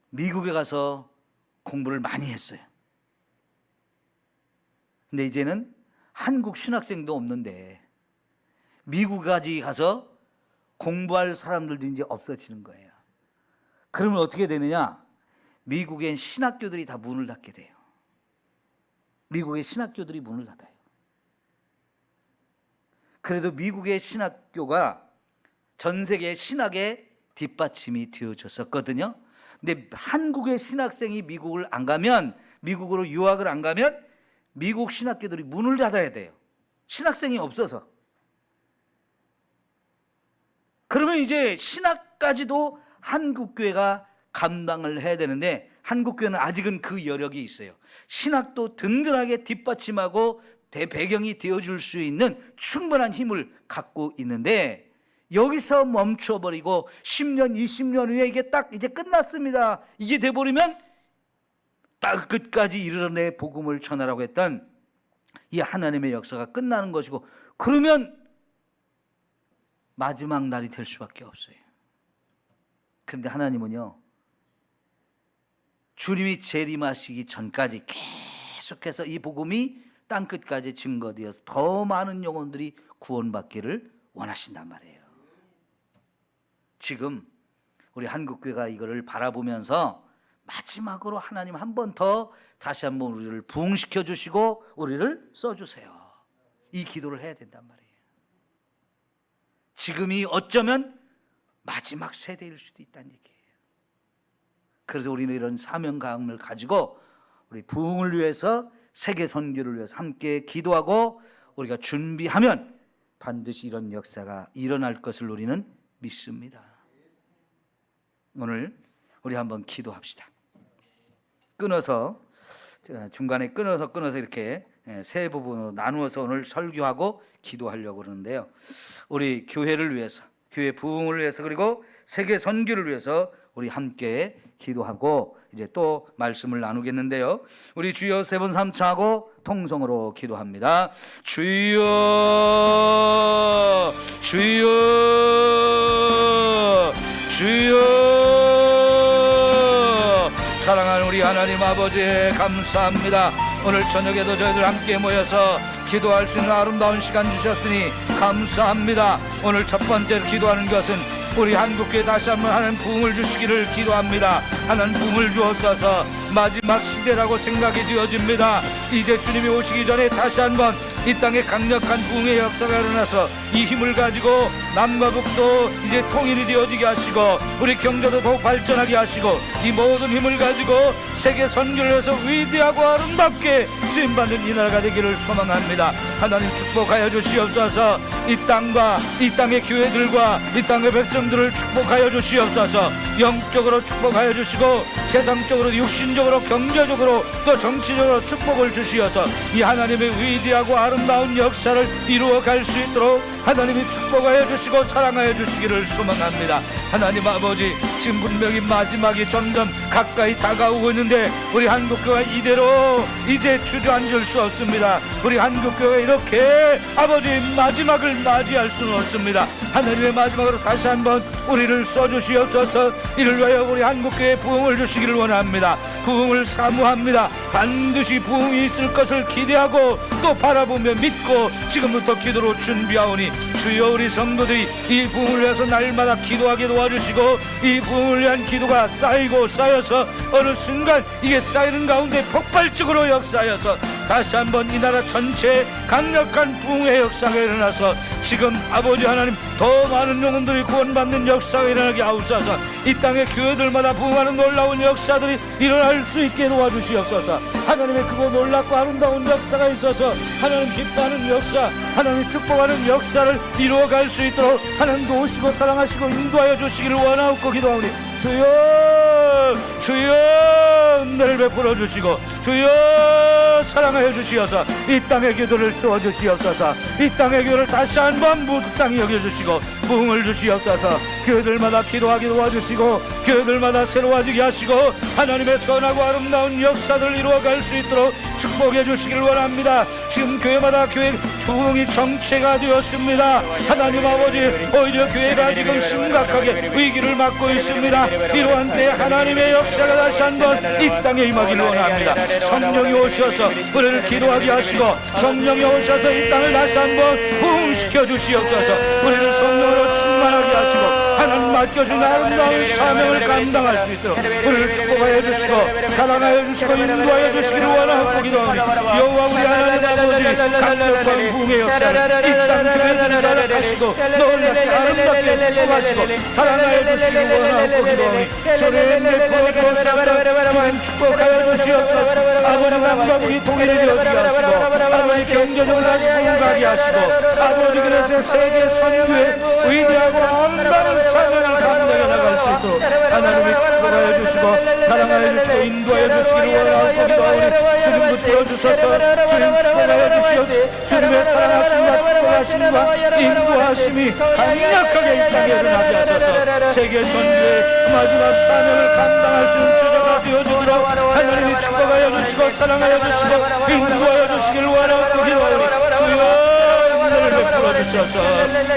미국에 가서 공부를 많이 했어요. 근데 이제는 한국 신학생도 없는데 미국까지 가서 공부할 사람들도 이제 없어지는 거예요. 그러면 어떻게 되느냐? 미국엔 신학교들이 다 문을 닫게 돼요. 미국의 신학교들이 문을 닫아요. 그래도 미국의 신학교가 전 세계 신학의 뒷받침이 되어졌었거든요. 근데 한국의 신학생이 미국을 안 가면, 미국으로 유학을 안 가면 미국 신학교들이 문을 닫아야 돼요. 신학생이 없어서. 그러면 이제 신학까지도 한국교회가 감당을 해야 되는데 한국교회는 아직은 그 여력이 있어요. 신학도 든든하게 뒷받침하고 배경이 되어줄 수 있는 충분한 힘을 갖고 있는데 여기서 멈춰버리고 10년, 20년 후에 이게 딱 이제 끝났습니다. 이게 돼버리면 딱 끝까지 이르러내 복음을 전하라고 했던 이 하나님의 역사가 끝나는 것이고 그러면 마지막 날이 될 수밖에 없어요. 그런데 하나님은요, 주님이 재림하시기 전까지 계속해서 이 복음이 땅끝까지 증거되어서 더 많은 영혼들이 구원받기를 원하신단 말이에요. 지금 우리 한국교회가 이거를 바라보면서 마지막으로 하나님 한 번 더 다시 한번 우리를 부흥시켜 주시고 우리를 써주세요. 이 기도를 해야 된단 말이에요. 지금이 어쩌면 마지막 세대일 수도 있다는 얘기예요. 그래서 우리는 이런 사명감을 가지고 우리 부흥을 위해서 세계 선교를 위해서 함께 기도하고 우리가 준비하면 반드시 이런 역사가 일어날 것을 우리는 믿습니다. 오늘 우리 한번 기도합시다. 끊어서 중간에 끊어서 이렇게 세 부분으로 나누어서 오늘 설교하고 기도하려고 그러는데요. 우리 교회를 위해서, 교회 부흥을 위해서, 그리고 세계 선교를 위해서 우리 함께 기도하고 이제 또 말씀을 나누겠는데요. 우리 주여 세 번 삼창하고 통성으로 기도합니다. 주여, 주여, 주여. 사랑하는 우리 하나님 아버지, 감사합니다. 오늘 저녁에도 저희들 함께 모여서 기도할 수 있는 아름다운 시간 주셨으니 감사합니다. 오늘 첫 번째로 기도하는 것은 우리 한국교회 다시 한번 하나님 부흥을 주시기를 기도합니다. 하나님 부흥을 주옵소서. 마지막 시대라고 생각이 되어집니다. 이제 주님이 오시기 전에 다시 한번 이 땅에 강력한 부흥의 역사가 일어나서 이 힘을 가지고 남과 북도 이제 통일이 되어지게 하시고 우리 경제도 더욱 발전하게 하시고 이 모든 힘을 가지고 세계 선교를 해서 위대하고 아름답게 쓰임받는 이 나라가 되기를 소망합니다. 하나님 축복하여 주시옵소서. 이 땅과 이 땅의 교회들과 이 땅의 백성들을 축복하여 주시옵소서. 영적으로 축복하여 주시고 세상적으로, 육신적으로, 경제적으로, 또 정치적으로 축복을 주시어서 이 하나님의 위대하고 아름다운 역사를 이루어갈 수 있도록 하나님이 축복하여 주시고 사랑하여 주시기를 소망합니다. 하나님 아버지, 지금 분명히 마지막이 점점 가까이 다가오고 있는데 우리 한국교회가 이대로 이제 주저앉을 수 없습니다. 우리 한국교회가 이렇게 아버지 마지막을 맞이할 수는 없습니다. 하나님의 마지막으로 다시 한번 우리를 써주시옵소서. 이를 위하여 우리 한국교회 부흥을 주시기를 원합니다. 부흥을 사모합니다. 반드시 부흥이 있을 것을 기대하고 또 바라보며 믿고 지금부터 기도로 준비하오니 주여, 우리 성도들이 이 부흥을 위해서 날마다 기도하게 도와주시고 이 부흥을 위한 기도가 쌓이고 쌓여서 어느 순간 이게 쌓이는 가운데 폭발적으로 역사하여서 다시 한번 이 나라 전체에 강력한 부흥의 역사가 일어나서 지금 아버지 하나님 더 많은 영혼들이 구원받는 역사가 일어나게 하옵소서. 이 땅의 교회들마다 부흥하는 놀라운 역사들이 일어날 수 있게 도와주시옵소서. 하나님의 그거 놀랍고 아름다운 역사가 있어서 하나님 기뻐하는 역사, 하나님 축복하는 역사를 이루어갈 수 있도록 하나님 도우시고 사랑하시고 인도하여 주시기를 원하옵고 기도하오니 주여, 주여 은혜를 베풀어 주시고 주여 사랑하여 주시어서 이 땅의 기도를 세워주시옵소서. 이 땅의 기도를 다시 한번 무쌍히 여겨주시고 부흥을 주시옵소서. 교회들마다 기도하게 도와주시고 교회들마다 새로워지게 하시고 하나님의 선하고 아름다운 역사들을 이루어갈 수 있도록 축복해 주시기를 원합니다. 지금 교회마다 교회 부흥이 정체가 되었습니다. 하나님 아버지, 오히려 교회가 지금 심각하게 위기를 맞고 있습니다. 이러한 때 하나님의 역사가 다시 한번 이 땅에 임하기를 원합니다. 성령이 오셔서 우리를 기도하게 하시고 성령이 오셔서 이 땅을 다시 한번 부흥시켜 주시옵소서. 우리를 성령으로 충만하게 하시고 하나님 맡겨준 아름다운 사명을 감당할 수 있도록 우리를 축복하여 주시고 사랑하여 주시고 인도하여 주시기를 원하옵고 기도합니다. 여호와 우리 하나님 아버지, 강력한 부흥의 역사를 이 땅 교회들을 허락하시고 놀랍게 아름답게 축복하시고 사랑하여 주시기를 원하옵고 기도합니다. 소리를 내어 주옵소서. 축복하여 주시옵소서. 아버지, 남과 북이 통일이 되어지게 하시고 아버지 경제적으로 다시 부흥하게 하시고 아버지, 그래서 세계 선교의 위대하고 아름다운 사명을 감당해 나갈 수 있도록 하나님이 축복하여 주시고 사랑하여 주시고 인도하여 주시기를 원하옵고 기도하오니 주님 붙들어 주소서. 주님 축복하여 주시옵소서. 주님의 사랑하심과 축복하심과 인도하심이 강력하게 이 땅에 일어나게 하소서. 세계 선교의 마지막 사명을 감당할 수 있는 주자가 되어주도록 하나님이 축복하여 주시고 사랑하여 주시고 인도하여 주시기를 원하옵고 기도하오니 주여 은혜를 베풀어 주셔서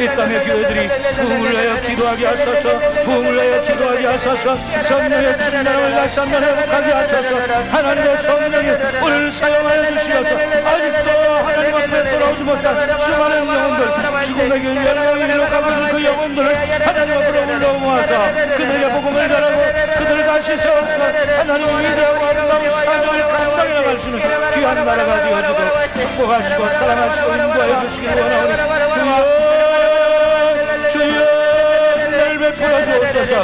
이 땅의 교회들이 부흥을 하여 기도하게 하소서. 부흥을 하여 기도하게 하소서. 성령의 충만함을 다시 한번 회복하게 하소서. 하나님의 성령이 우리를 사용하여 주시어서 아직도 하나님 앞에 돌아오지 못한 수많은 영혼들, 죽음의 길 멸망의 길로 가고 있는 그 영혼들을 하나님 앞으로 불러 모아서 그들의 복음을 전하고 그들을 다시 세워서 하나님의 위대하고 아름다운 사명을 감당해 나갈 수 있는 귀한 나라가 되어주도록 축복하시고 사랑하시고 인도하여 주시기를 원하오니 주여, 주여 은혜를 베풀어 주옵소서.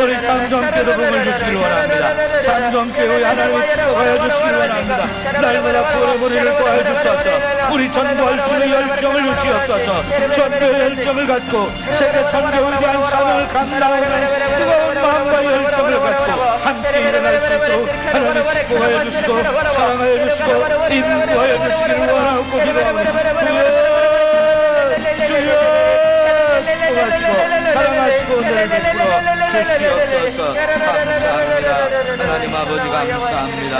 우리 삼성교도 복을 주시길 원합니다. 삼성교회 하나님의 축복하여 주시길 원합니다. 날마다 구원의 머리를 구하여 주소서. 우리 전도할 수 있는 열정을 주시옵소서. 전도의 열정을 갖고 세계 선교에 대한 사명을 감당하는 뜨거운 마음과 열정을 갖고 함께 일어날 수 있도록 하나님 축복하여 주시고 사랑하여 주시고 인도하여 주시기를 원하고 기도합니다. 주여 축복하시고 사랑하시고 은혜를 베풀어 주시옵소서. 감사합니다. 하나님 아버지 감사합니다.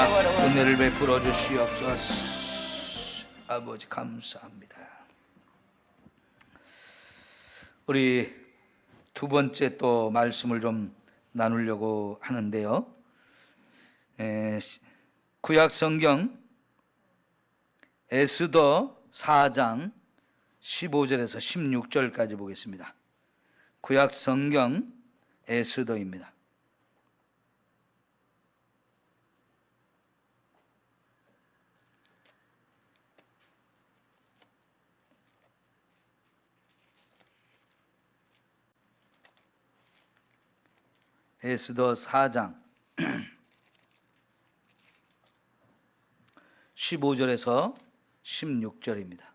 은혜를 베풀어 주시옵소서. 아버지 감사합니다. 우리 두 번째 또 말씀을 좀 나누려고 하는데요. 구약 성경 에스더 4장 15절에서 16절까지 보겠습니다. 구약 성경 에스더입니다. 에스더 4장 15절에서 16절입니다.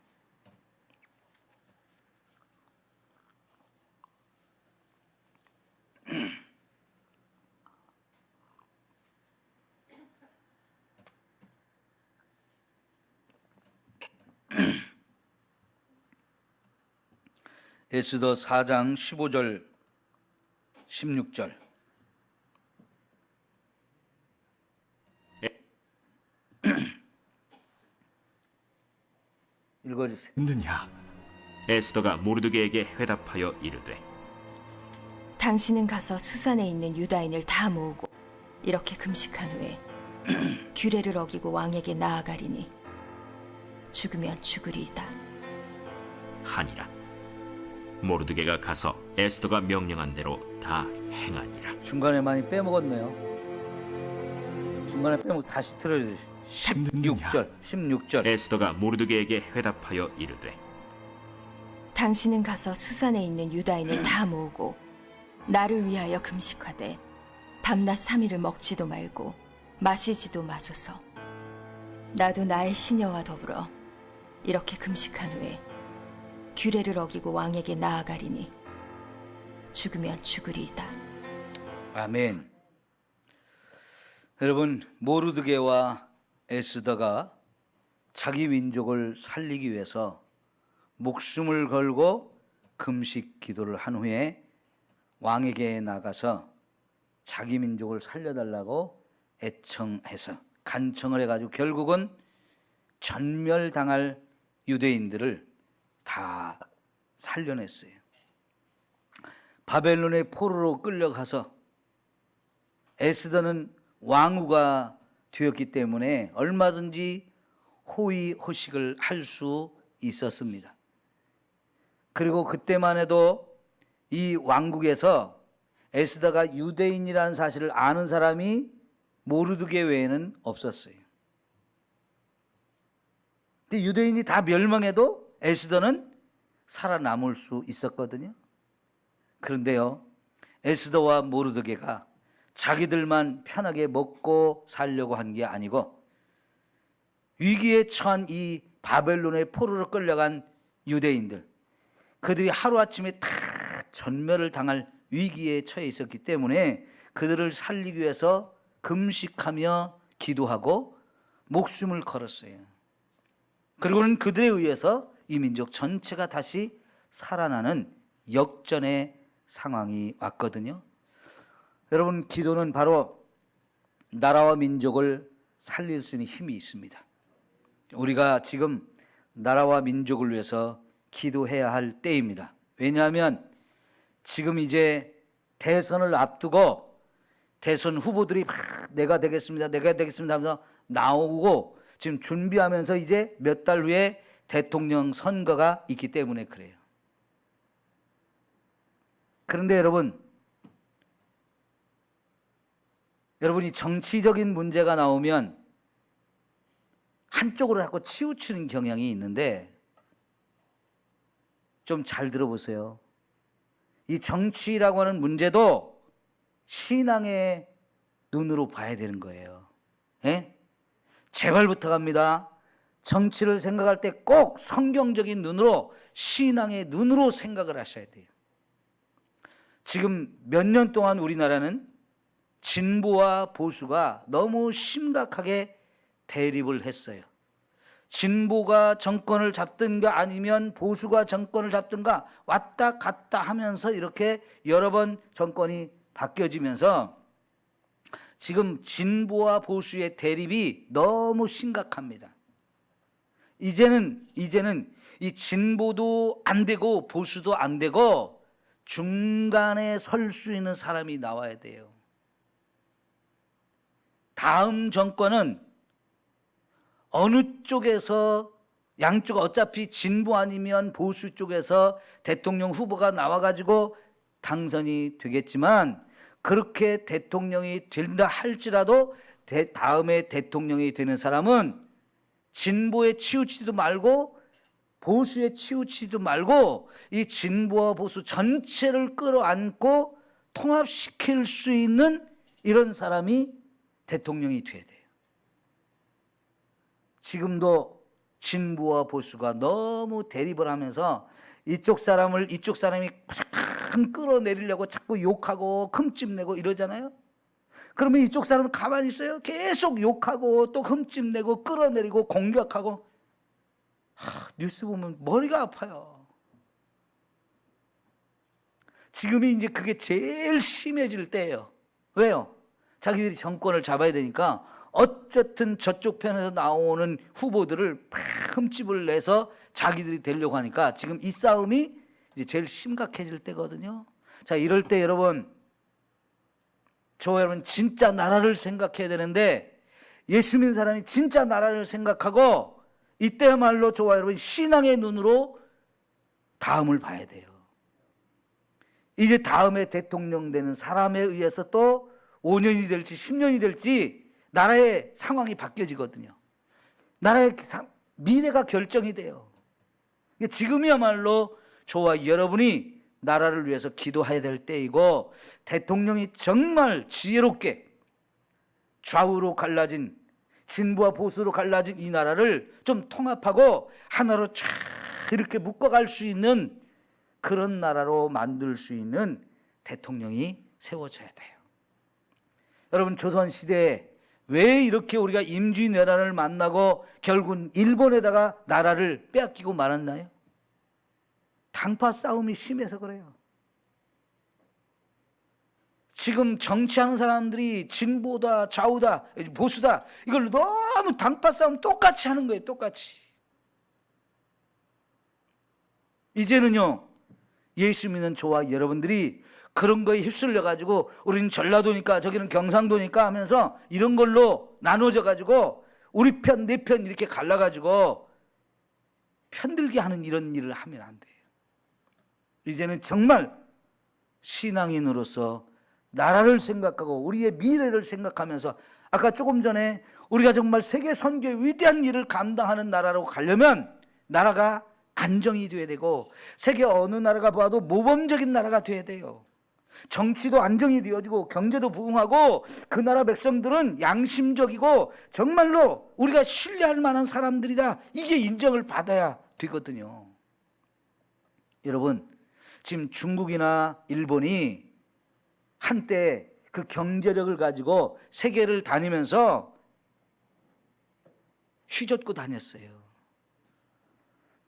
에스더 4장 15절 16절 읽어주세요. 힘드냐? 에스더가 모르드게에게 회답하여 이르되 당신은 가서 수산에 있는 유다인을 다 모으고 이렇게 금식한 후에 규례를 어기고 왕에게 나아가리니 죽으면 죽으리이다. 하니라. 모르드게가 가서 에스더가 명령한 대로 다 행하니라. 중간에 많이 빼먹었네요. 중간에 빼먹어서 다시 틀어주세요. 16절 에스더가 모르드게에게 회답하여 이르되 당신은 가서 수산에 있는 유다인을 다 모으고 나를 위하여 금식하되 밤낮 3일을 먹지도 말고 마시지도 마소서. 나도 나의 시녀와 더불어 이렇게 금식한 후에 규례를 어기고 왕에게 나아가리니 죽으면 죽으리이다. 아멘. 여러분, 모르드게와 에스더가 자기 민족을 살리기 위해서 목숨을 걸고 금식 기도를 한 후에 왕에게 나가서 자기 민족을 살려달라고 애청해서 간청을 해가지고 결국은 전멸당할 유대인들을 다 살려냈어요. 바벨론의 포로로 끌려가서 에스더는 왕후가 되었기 때문에 얼마든지 호의호식을 할 수 있었습니다. 그리고 그때만 해도 이 왕국에서 에스더가 유대인이라는 사실을 아는 사람이 모르드게 외에는 없었어요. 근데 유대인이 다 멸망해도 에스더는 살아남을 수 있었거든요. 그런데요, 에스더와 모르드게가 자기들만 편하게 먹고 살려고 한 게 아니고 위기에 처한 이 바벨론의 포로로 끌려간 유대인들, 그들이 하루아침에 다 전멸을 당할 위기에 처해 있었기 때문에 그들을 살리기 위해서 금식하며 기도하고 목숨을 걸었어요. 그리고는 그들에 의해서 이 민족 전체가 다시 살아나는 역전의 상황이 왔거든요. 여러분, 기도는 바로 나라와 민족을 살릴 수 있는 힘이 있습니다. 우리가 지금 나라와 민족을 위해서 기도해야 할 때입니다. 왜냐하면 지금 이제 대선을 앞두고 대선 후보들이 막 내가 되겠습니다 하면서 나오고 지금 준비하면서 이제 몇 달 후에 대통령 선거가 있기 때문에 그래요. 그런데 여러분이 정치적인 문제가 나오면 한쪽으로 자꾸 치우치는 경향이 있는데 좀 잘 들어보세요. 이 정치라고 하는 문제도 신앙의 눈으로 봐야 되는 거예요. 예? 제발 부탁합니다. 정치를 생각할 때 꼭 성경적인 눈으로, 신앙의 눈으로 생각을 하셔야 돼요. 지금 몇 년 동안 우리나라는 진보와 보수가 너무 심각하게 대립을 했어요. 진보가 정권을 잡든가 아니면 보수가 정권을 잡든가 왔다 갔다 하면서 이렇게 여러 번 정권이 바뀌어지면서 지금 진보와 보수의 대립이 너무 심각합니다. 이제는 이 진보도 안 되고 보수도 안 되고 중간에 설 수 있는 사람이 나와야 돼요. 다음 정권은 어느 쪽에서, 양쪽 어차피 진보 아니면 보수 쪽에서 대통령 후보가 나와가지고 당선이 되겠지만, 그렇게 대통령이 된다 할지라도 다음에 대통령이 되는 사람은 진보에 치우치지도 말고 보수에 치우치지도 말고 이 진보와 보수 전체를 끌어안고 통합시킬 수 있는 이런 사람이 대통령이 돼야 돼요. 지금도 진보와 보수가 너무 대립을 하면서 이쪽 사람이 무조건 끌어내리려고 자꾸 욕하고 흠집내고 이러잖아요. 그러면 이쪽 사람은 가만히 있어요? 계속 욕하고 또 흠집내고 끌어내리고 공격하고. 뉴스 보면 머리가 아파요. 지금이 이제 그게 제일 심해질 때예요. 왜요? 자기들이 정권을 잡아야 되니까 어쨌든 저쪽 편에서 나오는 후보들을 막 흠집을 내서 자기들이 되려고 하니까 지금 이 싸움이 이제 제일 심각해질 때거든요. 자, 이럴 때 여러분, 여러분 진짜 나라를 생각해야 되는데, 예수 믿는 사람이 진짜 나라를 생각하고 이때야말로 여러분 신앙의 눈으로 다음을 봐야 돼요. 이제 다음에 대통령 되는 사람에 의해서 또 5년이 될지 10년이 될지 나라의 상황이 바뀌어지거든요. 나라의 미래가 결정이 돼요. 지금이야말로 저와 여러분이 나라를 위해서 기도해야 될 때이고, 대통령이 정말 지혜롭게 좌우로 갈라진, 진보와 보수로 갈라진 이 나라를 좀 통합하고 하나로 쫙 이렇게 묶어갈 수 있는 그런 나라로 만들 수 있는 대통령이 세워져야 돼요. 여러분, 조선시대에 왜 이렇게 우리가 임진왜란을 만나고 결국 일본에다가 나라를 빼앗기고 말았나요? 당파 싸움이 심해서 그래요. 지금 정치하는 사람들이 진보다 좌우다 보수다 이걸 너무 당파 싸움 똑같이 하는 거예요. 똑같이. 이제는요, 예수 믿는 저와 여러분들이 그런 거에 휩쓸려 가지고 우리는 전라도니까 저기는 경상도니까 하면서 이런 걸로 나눠져 가지고 우리 편 내 편 이렇게 갈라 가지고 편들게 하는 이런 일을 하면 안 돼요. 이제는 정말 신앙인으로서 나라를 생각하고 우리의 미래를 생각하면서, 아까 조금 전에 우리가 정말 세계 선교의 위대한 일을 감당하는 나라로 가려면 나라가 안정이 돼야 되고, 세계 어느 나라가 봐도 모범적인 나라가 돼야 돼요. 정치도 안정이 되어지고 경제도 부흥하고 그 나라 백성들은 양심적이고 정말로 우리가 신뢰할 만한 사람들이다, 이게 인정을 받아야 되거든요. 여러분, 지금 중국이나 일본이 한때 그 경제력을 가지고 세계를 다니면서 휘젓고 다녔어요.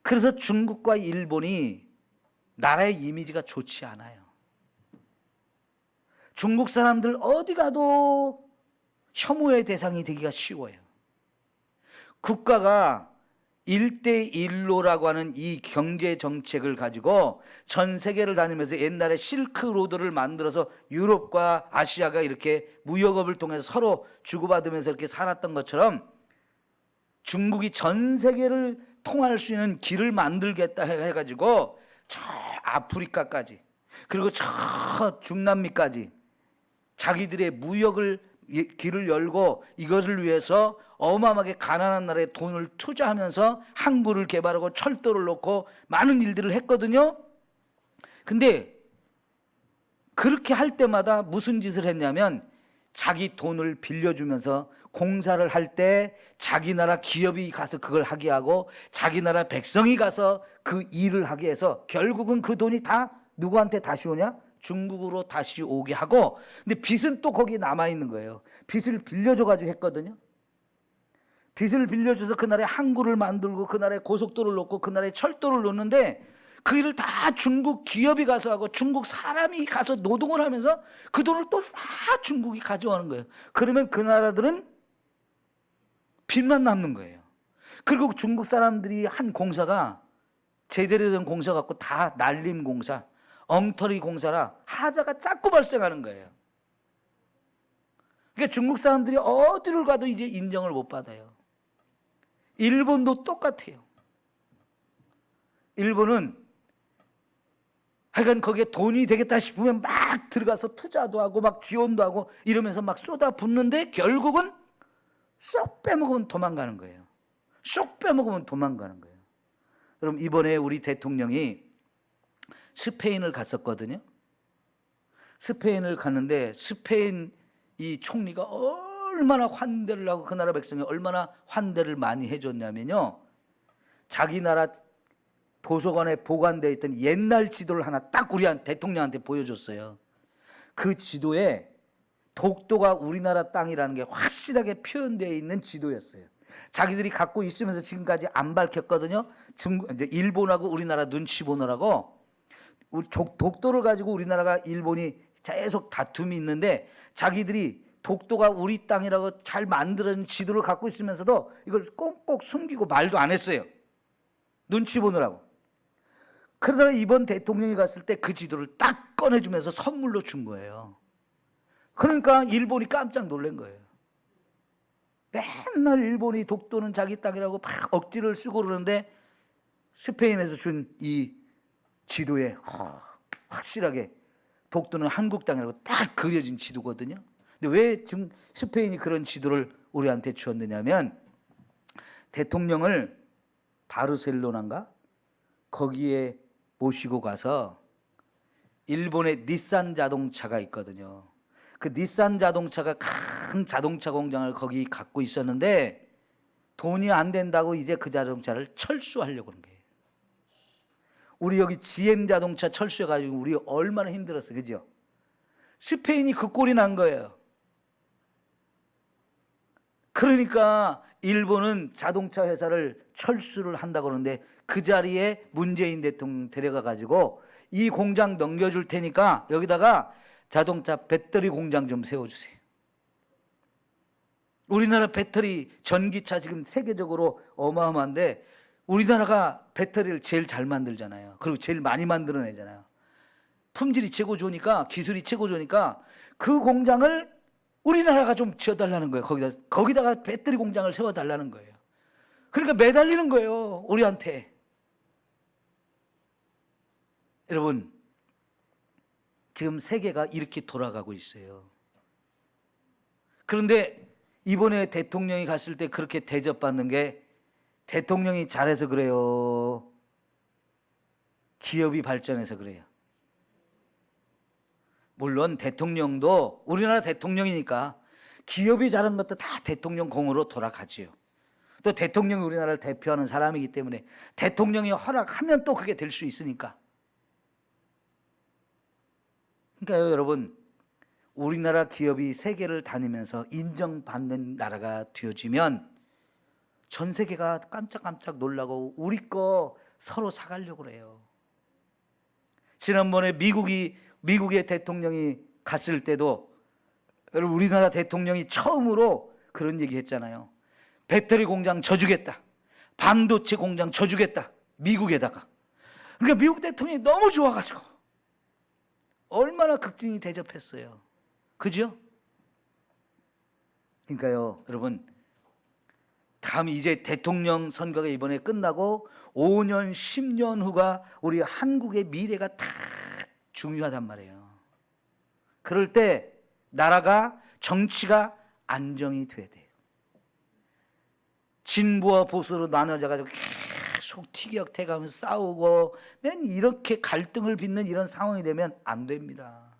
그래서 중국과 일본이 나라의 이미지가 좋지 않아요. 중국 사람들 어디 가도 혐오의 대상이 되기가 쉬워요. 국가가 1대1로라고 하는 이 경제 정책을 가지고 전 세계를 다니면서 옛날에 실크로드를 만들어서 유럽과 아시아가 이렇게 무역업을 통해서 서로 주고받으면서 이렇게 살았던 것처럼, 중국이 전 세계를 통할 수 있는 길을 만들겠다 해가지고 저 아프리카까지 그리고 저 중남미까지 자기들의 무역을 길을 열고 이것을 위해서 어마어마하게 가난한 나라에 돈을 투자하면서 항구를 개발하고 철도를 놓고 많은 일들을 했거든요. 근데 그렇게 할 때마다 무슨 짓을 했냐면 자기 돈을 빌려주면서 공사를 할 때 자기 나라 기업이 가서 그걸 하게 하고 자기 나라 백성이 가서 그 일을 하게 해서 결국은 그 돈이 다 누구한테 다시 오냐? 중국으로 다시 오게 하고, 근데 빚은 또 거기에 남아있는 거예요. 빚을 빌려줘가지고 했거든요. 빚을 빌려줘서 그 나라에 항구를 만들고 그 나라에 고속도로를 놓고 그 나라에 철도를 놓는데 그 일을 다 중국 기업이 가서 하고 중국 사람이 가서 노동을 하면서 그 돈을 또 다 중국이 가져가는 거예요. 그러면 그 나라들은 빚만 남는 거예요. 그리고 중국 사람들이 한 공사가 제대로 된 공사 갖고 다 날림 공사, 엉터리 공사라 하자가 자꾸 발생하는 거예요. 그러니까 중국 사람들이 어디를 가도 이제 인정을 못 받아요. 일본도 똑같아요. 일본은 하여간 거기에 돈이 되겠다 싶으면 막 들어가서 투자도 하고 막 지원도 하고 이러면서 막 쏟아붓는데 결국은 쏙 빼먹으면 도망가는 거예요. 쏙 빼먹으면 도망가는 거예요. 그럼 이번에 우리 대통령이 스페인을 갔었거든요. 스페인을 갔는데 스페인 이 총리가 얼마나 환대를 하고 그 나라 백성이 얼마나 환대를 많이 해줬냐면요, 자기 나라 도서관에 보관되어 있던 옛날 지도를 하나 딱 우리 대통령한테 보여줬어요. 그 지도에 독도가 우리나라 땅이라는 게 확실하게 표현되어 있는 지도였어요. 자기들이 갖고 있으면서 지금까지 안 밝혔거든요. 이제 일본하고 우리나라 눈치 보느라고 독도를 가지고 우리나라가 일본이 계속 다툼이 있는데 자기들이 독도가 우리 땅이라고 잘 만들어진 지도를 갖고 있으면서도 이걸 꼭꼭 숨기고 말도 안 했어요. 눈치 보느라고. 그러다가 이번 대통령이 갔을 때 그 지도를 딱 꺼내주면서 선물로 준 거예요. 그러니까 일본이 깜짝 놀란 거예요. 맨날 일본이 독도는 자기 땅이라고 막 억지를 쓰고 그러는데 스페인에서 준 이 지도에 확실하게 독도는 한국 땅이라고 딱 그려진 지도거든요. 근데 왜 지금 스페인이 그런 지도를 우리한테 주었느냐면 대통령을 바르셀로나인가 거기에 모시고 가서 일본의 닛산 자동차가 있거든요. 그 닛산 자동차가 큰 자동차 공장을 거기 갖고 있었는데 돈이 안 된다고 이제 그 자동차를 철수하려고 하는 거예요. 우리 여기 GM 자동차 철수해가지고 우리 얼마나 힘들었어요. 그죠? 스페인이 그 꼴이 난 거예요. 그러니까 일본은 자동차 회사를 철수를 한다고 그러는데 그 자리에 문재인 대통령 데려가가지고 이 공장 넘겨줄 테니까 여기다가 자동차 배터리 공장 좀 세워주세요. 우리나라 배터리 전기차 지금 세계적으로 어마어마한데 우리나라가 배터리를 제일 잘 만들잖아요. 그리고 제일 많이 만들어내잖아요. 품질이 최고 좋으니까 기술이 최고 좋으니까 그 공장을 우리나라가 좀 지어달라는 거예요. 거기다가 배터리 공장을 세워달라는 거예요. 그러니까 매달리는 거예요. 우리한테. 여러분, 지금 세계가 이렇게 돌아가고 있어요. 그런데 이번에 대통령이 갔을 때 그렇게 대접받는 게 대통령이 잘해서 그래요? 기업이 발전해서 그래요? 물론 대통령도 우리나라 대통령이니까 기업이 잘한 것도 다 대통령 공으로 돌아가지요. 또 대통령이 우리나라를 대표하는 사람이기 때문에 대통령이 허락하면 또 그게 될 수 있으니까. 그러니까요, 여러분, 우리나라 기업이 세계를 다니면서 인정받는 나라가 되어지면 전 세계가 깜짝깜짝 놀라고 우리 거 서로 사가려고 그래요. 지난번에 미국의 대통령이 갔을 때도 우리나라 대통령이 처음으로 그런 얘기 했잖아요. 배터리 공장 져주겠다. 반도체 공장 져주겠다. 미국에다가. 그러니까 미국 대통령이 너무 좋아가지고 얼마나 극진히 대접했어요. 그죠? 그러니까요, 여러분, 다음 이제 대통령 선거가 이번에 끝나고 5년, 10년 후가 우리 한국의 미래가 다 중요하단 말이에요. 그럴 때 나라가 정치가 안정이 돼야 돼요. 진보와 보수로 나눠져가지고 계속 티격태격하면서 싸우고 맨 이렇게 갈등을 빚는 이런 상황이 되면 안 됩니다.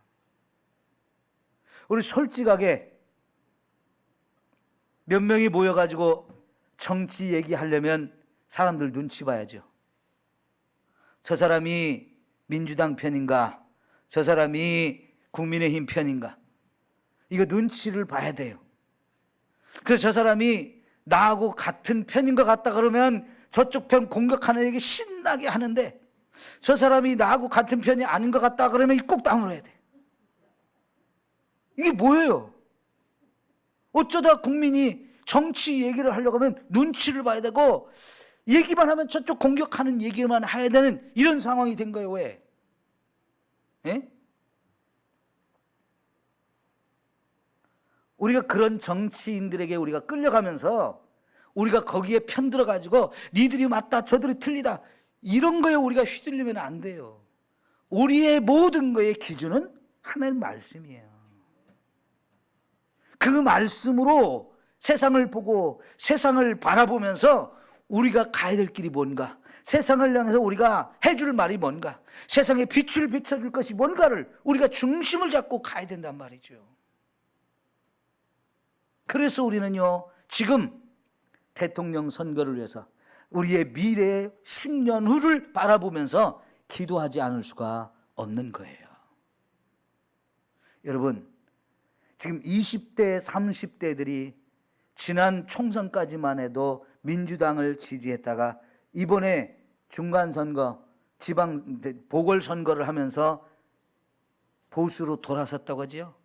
우리 솔직하게 몇 명이 모여가지고 정치 얘기하려면 사람들 눈치 봐야죠. 저 사람이 민주당 편인가? 저 사람이 국민의힘 편인가? 이거 눈치를 봐야 돼요. 그래서 저 사람이 나하고 같은 편인 것 같다 그러면 저쪽 편 공격하는 얘기 신나게 하는데, 저 사람이 나하고 같은 편이 아닌 것 같다 그러면 꼭 다물어야 돼. 이게 뭐예요? 어쩌다 국민이 정치 얘기를 하려고 하면 눈치를 봐야 되고, 얘기만 하면 저쪽 공격하는 얘기만 해야 되는 이런 상황이 된 거예요. 왜? 예? 우리가 그런 정치인들에게 우리가 끌려가면서 우리가 거기에 편들어 가지고 니들이 맞다 저들이 틀리다 이런 거에 우리가 휘둘리면 안 돼요. 우리의 모든 거의 기준은 하나님 말씀이에요. 그 말씀으로 세상을 보고 세상을 바라보면서 우리가 가야 될 길이 뭔가, 세상을 향해서 우리가 해줄 말이 뭔가, 세상에 빛을 비춰줄 것이 뭔가를 우리가 중심을 잡고 가야 된단 말이죠. 그래서 우리는요, 지금 대통령 선거를 위해서 우리의 미래의 10년 후를 바라보면서 기도하지 않을 수가 없는 거예요. 여러분, 지금 20대, 30대들이 지난 총선까지만 해도 민주당을 지지했다가 이번에 중간선거, 지방 보궐선거를 하면서 보수로 돌아섰다고 하지요.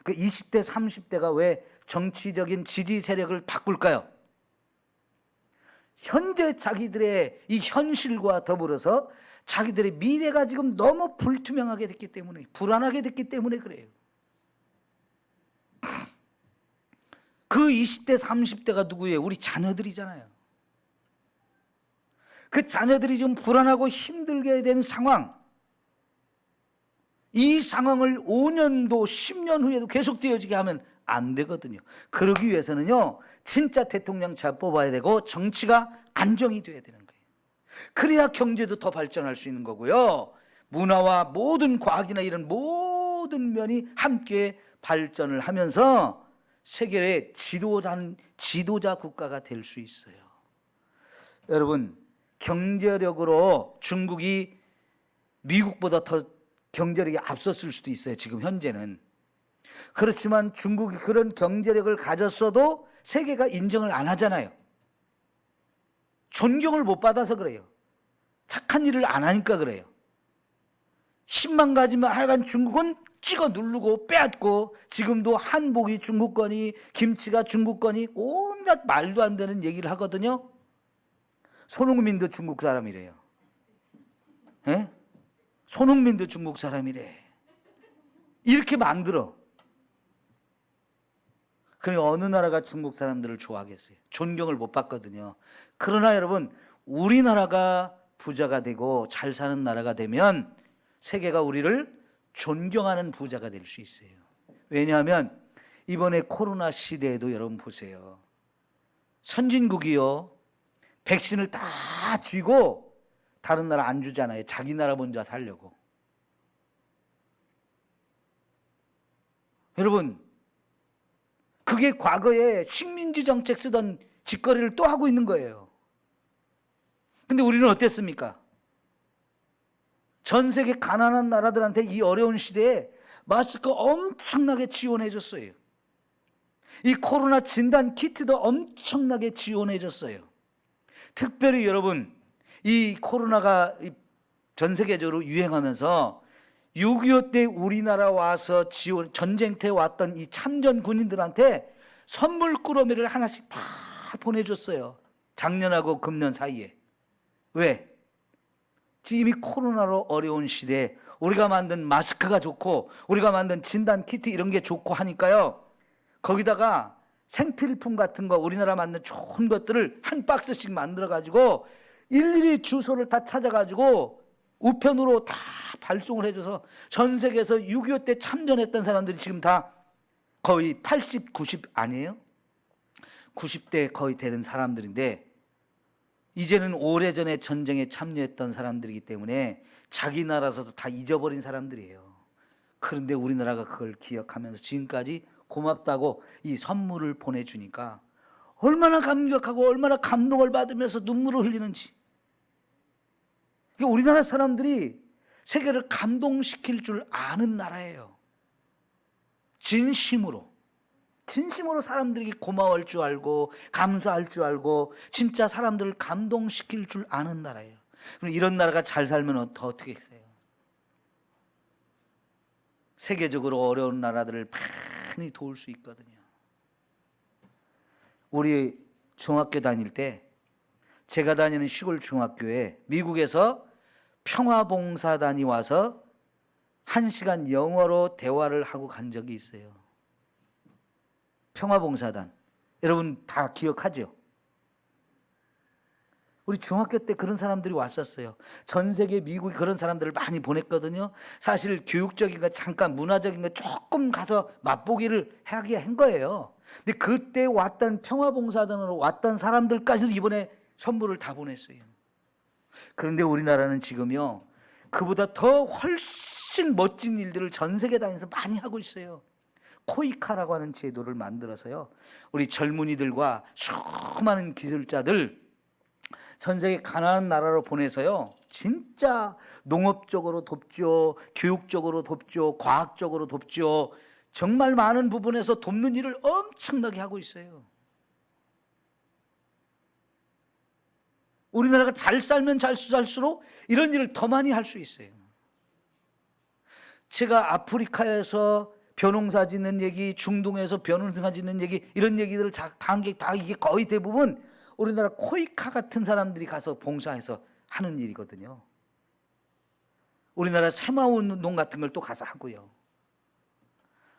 그 20대, 30대가 왜 정치적인 지지 세력을 바꿀까요? 현재 자기들의 이 현실과 더불어서 자기들의 미래가 지금 너무 불투명하게 됐기 때문에, 불안하게 됐기 때문에 그래요. 그 20대, 30대가 누구예요? 우리 자녀들이잖아요. 그 자녀들이 지금 불안하고 힘들게 된 상황, 이 상황을 5년도, 10년 후에도 계속되어지게 하면 안 되거든요. 그러기 위해서는요, 진짜 대통령 잘 뽑아야 되고 정치가 안정이 돼야 되는 거예요. 그래야 경제도 더 발전할 수 있는 거고요, 문화와 모든 과학이나 이런 모든 면이 함께 발전을 하면서 세계의 지도자 국가가 될 수 있어요. 여러분, 경제력으로 중국이 미국보다 더 경제력이 앞섰을 수도 있어요, 지금 현재는. 그렇지만 중국이 그런 경제력을 가졌어도 세계가 인정을 안 하잖아요. 존경을 못 받아서 그래요. 착한 일을 안 하니까 그래요. 10만 가지면 하여간 중국은 찍어 누르고 빼앗고, 지금도 한복이 중국 거니 김치가 중국 거니 온갖 말도 안 되는 얘기를 하거든요. 손흥민도 중국 사람이래요. 예? 손흥민도 중국 사람이래. 이렇게 만들어. 그러니 어느 나라가 중국 사람들을 좋아하겠어요? 존경을 못 받거든요. 그러나 여러분, 우리나라가 부자가 되고 잘 사는 나라가 되면 세계가 우리를 존경하는 부자가 될 수 있어요. 왜냐하면 이번에 코로나 시대에도 여러분 보세요. 선진국이요, 백신을 다 쥐고 다른 나라 안 주잖아요. 자기 나라 먼저 살려고. 여러분, 그게 과거에 식민지 정책 쓰던 짓거리를 또 하고 있는 거예요. 근데 우리는 어땠습니까? 전 세계 가난한 나라들한테 이 어려운 시대에 마스크 엄청나게 지원해 줬어요. 이 코로나 진단 키트도 엄청나게 지원해 줬어요. 특별히 여러분, 이 코로나가 전 세계적으로 유행하면서 6.25 때 우리나라 와서 전쟁터에 왔던 이 참전 군인들한테 선물 꾸러미를 하나씩 다 보내줬어요. 작년하고 금년 사이에. 왜? 지금 이 코로나로 어려운 시대에 우리가 만든 마스크가 좋고 우리가 만든 진단 키트 이런 게 좋고 하니까요, 거기다가 생필품 같은 거 우리나라 만든 좋은 것들을 한 박스씩 만들어 가지고 일일이 주소를 다 찾아가지고 우편으로 다 발송을 해줘서 전 세계에서 6.25 때 참전했던 사람들이 지금 다 거의 80, 90 아니에요? 90대 거의 되는 사람들인데, 이제는 오래전에 전쟁에 참여했던 사람들이기 때문에 자기 나라에서도 다 잊어버린 사람들이에요. 그런데 우리나라가 그걸 기억하면서 지금까지 고맙다고 이 선물을 보내주니까 얼마나 감격하고 얼마나 감동을 받으면서 눈물을 흘리는지. 우리나라 사람들이 세계를 감동시킬 줄 아는 나라예요. 진심으로 사람들에게 고마워할 줄 알고 감사할 줄 알고 진짜 사람들을 감동시킬 줄 아는 나라예요. 그럼 이런 나라가 잘 살면 더 어떻게 했어요? 세계적으로 어려운 나라들을 많이 도울 수 있거든요. 우리 중학교 다닐 때 제가 다니는 시골 중학교에 미국에서 평화봉사단이 와서 1시간 영어로 대화를 하고 간 적이 있어요. 평화봉사단. 여러분 다 기억하죠? 우리 중학교 때 그런 사람들이 왔었어요. 전 세계 미국이 그런 사람들을 많이 보냈거든요. 사실 교육적인 거 잠깐 문화적인 거 조금 가서 맛보기를 하게 한 거예요. 근데 그때 왔던 평화봉사단으로 왔던 사람들까지도 이번에 선물을 다 보냈어요. 그런데 우리나라는 지금요, 그보다 더 훨씬 멋진 일들을 전 세계 다니면서 많이 하고 있어요. 코이카라고 하는 제도를 만들어서요, 우리 젊은이들과 수많은 기술자들 전 세계 가난한 나라로 보내서요, 진짜 농업적으로 돕죠, 교육적으로 돕죠, 과학적으로 돕죠. 정말 많은 부분에서 돕는 일을 엄청나게 하고 있어요. 우리나라가 잘 살면 살수록 이런 일을 더 많이 할 수 있어요. 제가 아프리카에서 벼농사 짓는 얘기, 중동에서 벼농사 짓는 얘기, 이런 얘기들을 다 이게 거의 대부분 우리나라 코이카 같은 사람들이 가서 봉사해서 하는 일이거든요. 우리나라 새마운동 같은 걸 또 가서 하고요.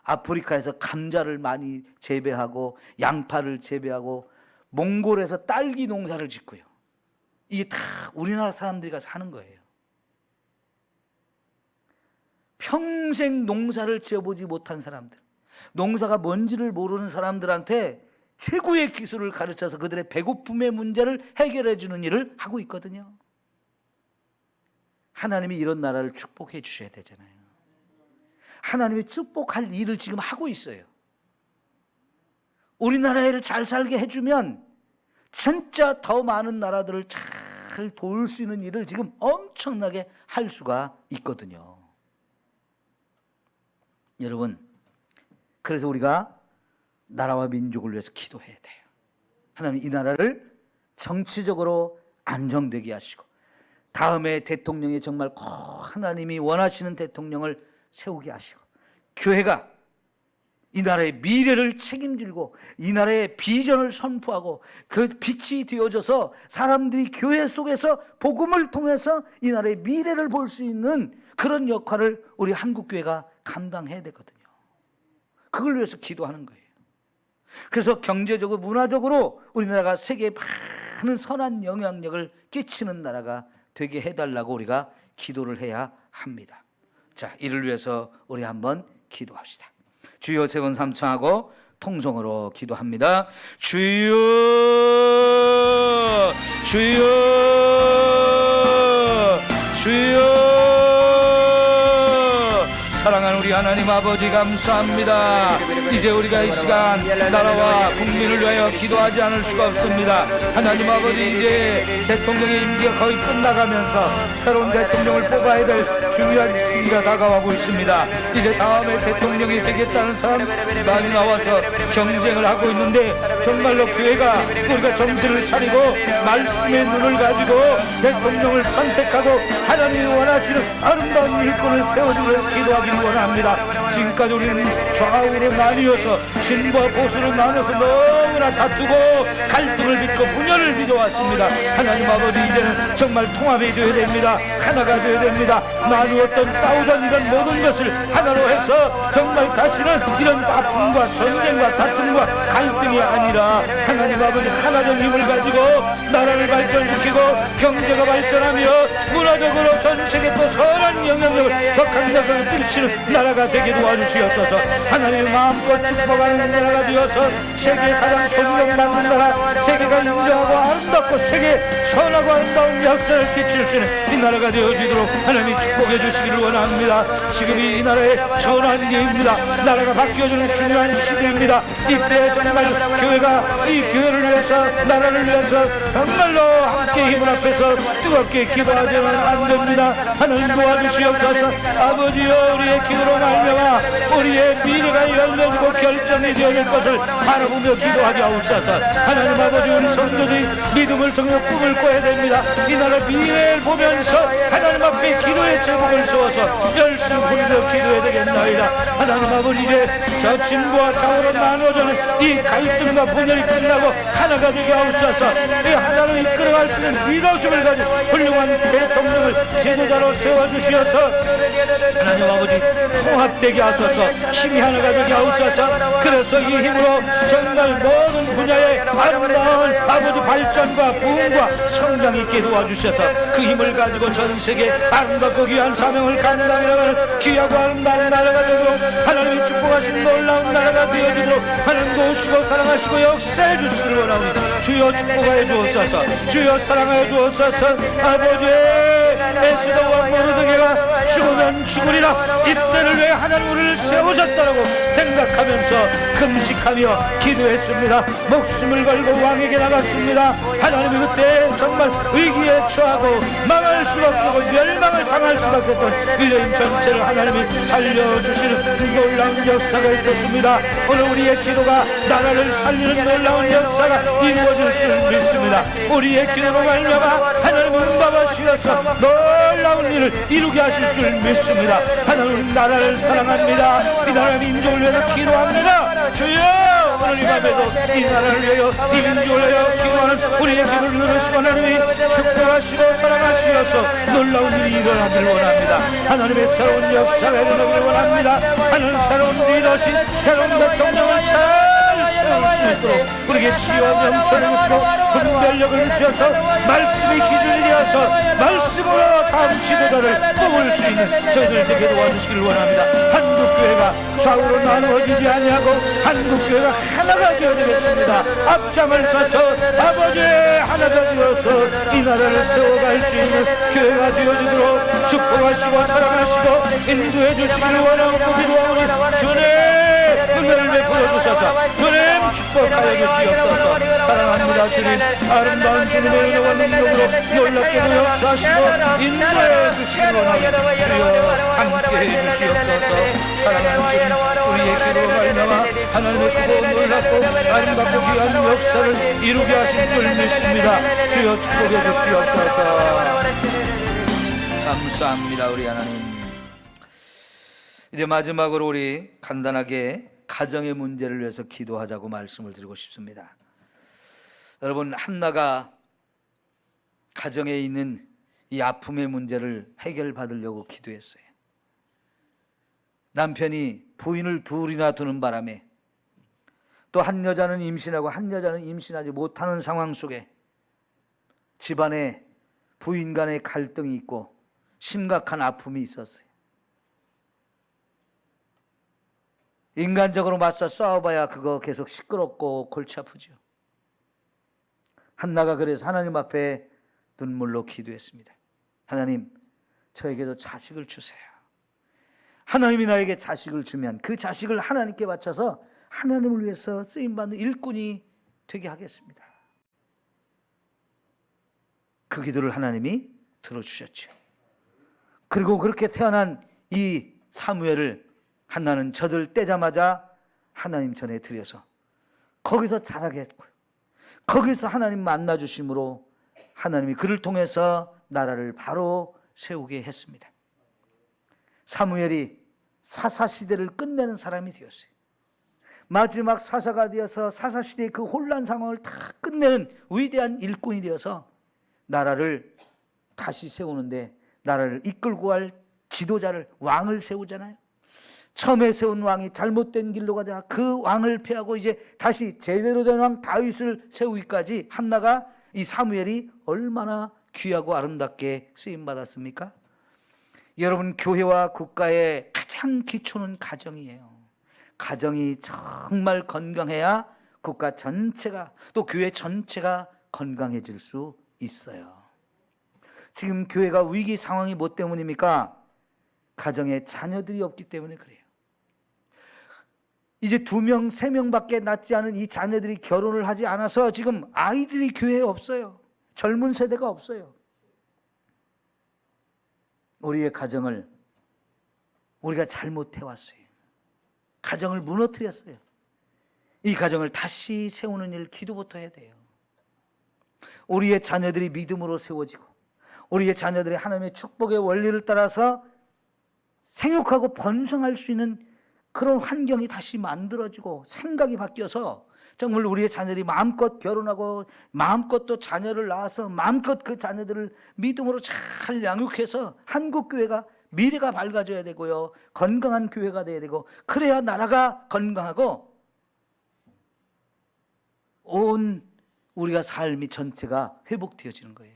아프리카에서 감자를 많이 재배하고 양파를 재배하고 몽골에서 딸기 농사를 짓고요. 이게 다 우리나라 사람들이 가서 하는 거예요. 평생 농사를 지어보지 못한 사람들, 농사가 뭔지를 모르는 사람들한테 최고의 기술을 가르쳐서 그들의 배고픔의 문제를 해결해 주는 일을 하고 있거든요. 하나님이 이런 나라를 축복해 주셔야 되잖아요. 하나님이 축복할 일을 지금 하고 있어요. 우리나라를 잘 살게 해주면 진짜 더 많은 나라들을 잘 도울 수 있는 일을 지금 엄청나게 할 수가 있거든요. 여러분, 그래서 우리가 나라와 민족을 위해서 기도해야 돼요. 하나님 이 나라를 정치적으로 안정되게 하시고 다음에 대통령이 정말 하나님이 원하시는 대통령을 세우게 하시고 교회가 이 나라의 미래를 책임지고 이 나라의 비전을 선포하고 그 빛이 되어져서 사람들이 교회 속에서 복음을 통해서 이 나라의 미래를 볼 수 있는 그런 역할을 우리 한국교회가 감당해야 되거든요. 그걸 위해서 기도하는 거예요. 그래서 경제적으로 문화적으로 우리나라가 세계에 많은 선한 영향력을 끼치는 나라가 되게 해달라고 우리가 기도를 해야 합니다. 자, 이를 위해서 우리 한번 기도합시다. 주여 세 번 삼창하고 통성으로 기도합니다. 주여, 주여, 주여. 사랑하는 우리 하나님 아버지 감사합니다. 이제 우리가 이 시간 나라와 국민을 위하여 기도하지 않을 수가 없습니다. 하나님 아버지, 이제 대통령의 임기가 거의 끝나가면서 새로운 대통령을 뽑아야 될 중요한 시기가 다가오고 있습니다. 이제 다음에 대통령이 되겠다는 사람 많이 나와서 경쟁을 하고 있는데 정말로 교회가 우리가 정신을 차리고 말씀의 눈을 가지고 대통령을 선택하고 하나님이 원하시는 아름다운 일꾼을 세워주기를 기도하기를 원합니다. 지금까지 우리는 좌우로 나뉘어서 진보와 보수로 나눠서 너무나 다투고 갈등을 빚고 분열을 빚어왔습니다. 하나님 아버지, 이제는 정말 통합이 되어야 됩니다. 하나가 되어야 됩니다. 나누었던 싸우던 이런 모든 것을 하나로 해서 정말 다시는 이런 아픔과 전쟁과 다툼과 갈등이 아니라 하나님 아버지 하나된 힘을 가지고 나라를 발전시키고 경제가 발전하며 문화적으로 전 세계 또 선한 영향력을 더 강력하게 끼치는 나라가 되게 도와주시옵소서. 하나님의 마음껏 축복하는 나라가 되어서 세계 가장 존경받는 나라, 세계가 인정하고 아름답고 세계 선하고 아름다운 역사를 끼칠 수 있는 이 나라가 되어지도록 하나님이 축복해 주시기를 원합니다. 지금이 이 나라의 전환기입니다. 나라가 바뀌어지는 중요한 시대입니다. 이때 정말 교회가 이 교회를 위해서, 나라를 위해서 정말로 함께 힘을 합해서 뜨겁게 기도하지는 안 됩니다. 하나님 도와주시옵소서. 아버지여, 우리의 기도로 말미암아 우리의 미래가 열려지고 결정이 되어질 것을 바라보며 기도하게 하옵소서. 하나님 아버지, 우리 성도들이 믿음을 통해 꿈을 꿔야 됩니다. 이 나라 미래를 보면서 하나님 앞에 기도의 제목을 세워서 열심히 부르며 기도해야 되겠나이다. 하나님 아버지, 이제 저 진보와 좌우로 나누어지는 이 갈등과 분열이 끝나고 하나가 되게 하옵소서. 이 하나를 이끌어갈 수 있는 리더십을 가진 훌륭한 대통령을 지도자로 세워주시어서 하나님 아버지 통합되게 하소서. 힘이 하나가 되게 하옵소서. 그래서 이 힘으로 정말 모든 분야의 아름다운 아버지 발전과 부흥과 성장이 있게 도와주셔서 그 힘을 가지고 전 세계 아름답고 귀한 사명을 감당해나가는 귀하고 아름다운 나라가 되도록 하나님이 축복하신 놀라운 나라가 되어지도록 하나님 도우시고 사랑하시고 역사해 주시기를 원합니다. 주여 축복하여 주옵소서. 주여 사랑하여 주옵소서. 아버지, 에스더와 모르드게가 죽으면 죽으리라 이때를 위해 하나님 우리를 세우셨다고 생각하면서 금식하며 기도했습니다. 목숨을 걸고 왕에게 나갔습니다. 하나님이 그때 정말 위기에 처하고 망할 수밖에 없고 멸망을 당할 수밖에 없던 유대인 전체를 하나님이 살려주시는 놀라운 역사가 있었습니다. 오늘 우리의 기도가 나라를 살리는 놀라운 역사가 이루어질 줄 믿습니다. 우리의 기도로 말미암아 하나님 응답하시어서 놀라운 일을 이루게 하실 줄 믿습니다. 하나님 나라를 사랑합니다. 이 나라 민족을 위해서 기도합니다. 주여, 오늘 이 밤에도 이 나라를 위하여 이 민족을 위하여 기도하는 우리의 기도를 누르시고 하나님이 축복하시고 사랑하시어서 놀라운 일이 일어나기를 원합니다. 하나님의 새로운 역사가 일어나기를 원합니다. 하나님 새로운 리더십, 새로운 대통령을 잘 세울 수 있도록 우리에게 지혜와 명철을 주시고 분별력을 주셔서 말씀이 기준이 되어서 말씀으로 다음 지도자를 뽑을 수 있는 저희들 되게 도와주시기를 원합니다. 한국교회가 좌우로 나누어지지 아니하고 한국교회가 하나가 되어야 되겠습니다. 앞장을 서서 아버지 하나가 되어서 이 나라를 세워갈 수 있는 교회가 되어지도록 축복하시고 사랑하시고 인도해 주시기를 원하고 기도하오니 주님 은혜를 베풀어 주셔서 주님 축복하여 주시옵소서. 사랑합니다. 주님, 아름다운 주님의 은혜와 능력으로 놀랍게도 역사하시고 인도해 주시기를 원하오니 주여 함께해 주시옵소서. 사랑하는 주님, 우리의 기도로 말미암아 하나님의 크고 놀랍고 아름답고 귀한 역사를 이루게 하실 줄 믿습니다. 주여 축복해 주시옵소서. 감사합니다. 우리 하나님, 이제 마지막으로 우리 간단하게 가정의 문제를 위해서 기도하자고 말씀을 드리고 싶습니다. 여러분, 한나가 가정에 있는 이 아픔의 문제를 해결받으려고 기도했어요. 남편이 부인을 둘이나 두는 바람에 또 한 여자는 임신하고 한 여자는 임신하지 못하는 상황 속에 집안에 부인 간의 갈등이 있고 심각한 아픔이 있었어요. 인간적으로 맞서 싸워봐야 그거 계속 시끄럽고 골치 아프죠. 한나가 그래서 하나님 앞에 눈물로 기도했습니다. 하나님, 저에게도 자식을 주세요. 하나님이 나에게 자식을 주면 그 자식을 하나님께 바쳐서 하나님을 위해서 쓰임받는 일꾼이 되게 하겠습니다. 그 기도를 하나님이 들어주셨죠. 그리고 그렇게 태어난 이 사무엘을 한나는 젖을 떼자마자 하나님 전에 드려서 거기서 자라게 했고요. 거기서 하나님 만나주심으로 하나님이 그를 통해서 나라를 바로 세우게 했습니다. 사무엘이 사사시대를 끝내는 사람이 되었어요. 마지막 사사가 되어서 사사시대의 그 혼란 상황을 다 끝내는 위대한 일꾼이 되어서 나라를 다시 세우는데, 나라를 이끌고 갈 지도자를, 왕을 세우잖아요. 처음에 세운 왕이 잘못된 길로 가다가 그 왕을 폐하고 이제 다시 제대로 된 왕 다윗을 세우기까지 한나가, 이 사무엘이 얼마나 귀하고 아름답게 쓰임받았습니까? 여러분, 교회와 국가의 가장 기초는 가정이에요. 가정이 정말 건강해야 국가 전체가, 또 교회 전체가 건강해질 수 있어요. 지금 교회가 위기 상황이 뭐 때문입니까? 가정에 자녀들이 없기 때문에 그래요. 이제 2명, 3명밖에 낳지 않은 이 자녀들이 결혼을 하지 않아서 지금 아이들이 교회에 없어요. 젊은 세대가 없어요. 우리의 가정을 우리가 잘못해왔어요. 가정을 무너뜨렸어요. 이 가정을 다시 세우는 일 기도부터 해야 돼요. 우리의 자녀들이 믿음으로 세워지고 우리의 자녀들이 하나님의 축복의 원리를 따라서 생육하고 번성할 수 있는 그런 환경이 다시 만들어지고 생각이 바뀌어서 정말 우리의 자녀들이 마음껏 결혼하고 마음껏 또 자녀를 낳아서 마음껏 그 자녀들을 믿음으로 잘 양육해서 한국 교회가 미래가 밝아져야 되고요. 건강한 교회가 돼야 되고 그래야 나라가 건강하고 온 우리가 삶이 전체가 회복되어지는 거예요.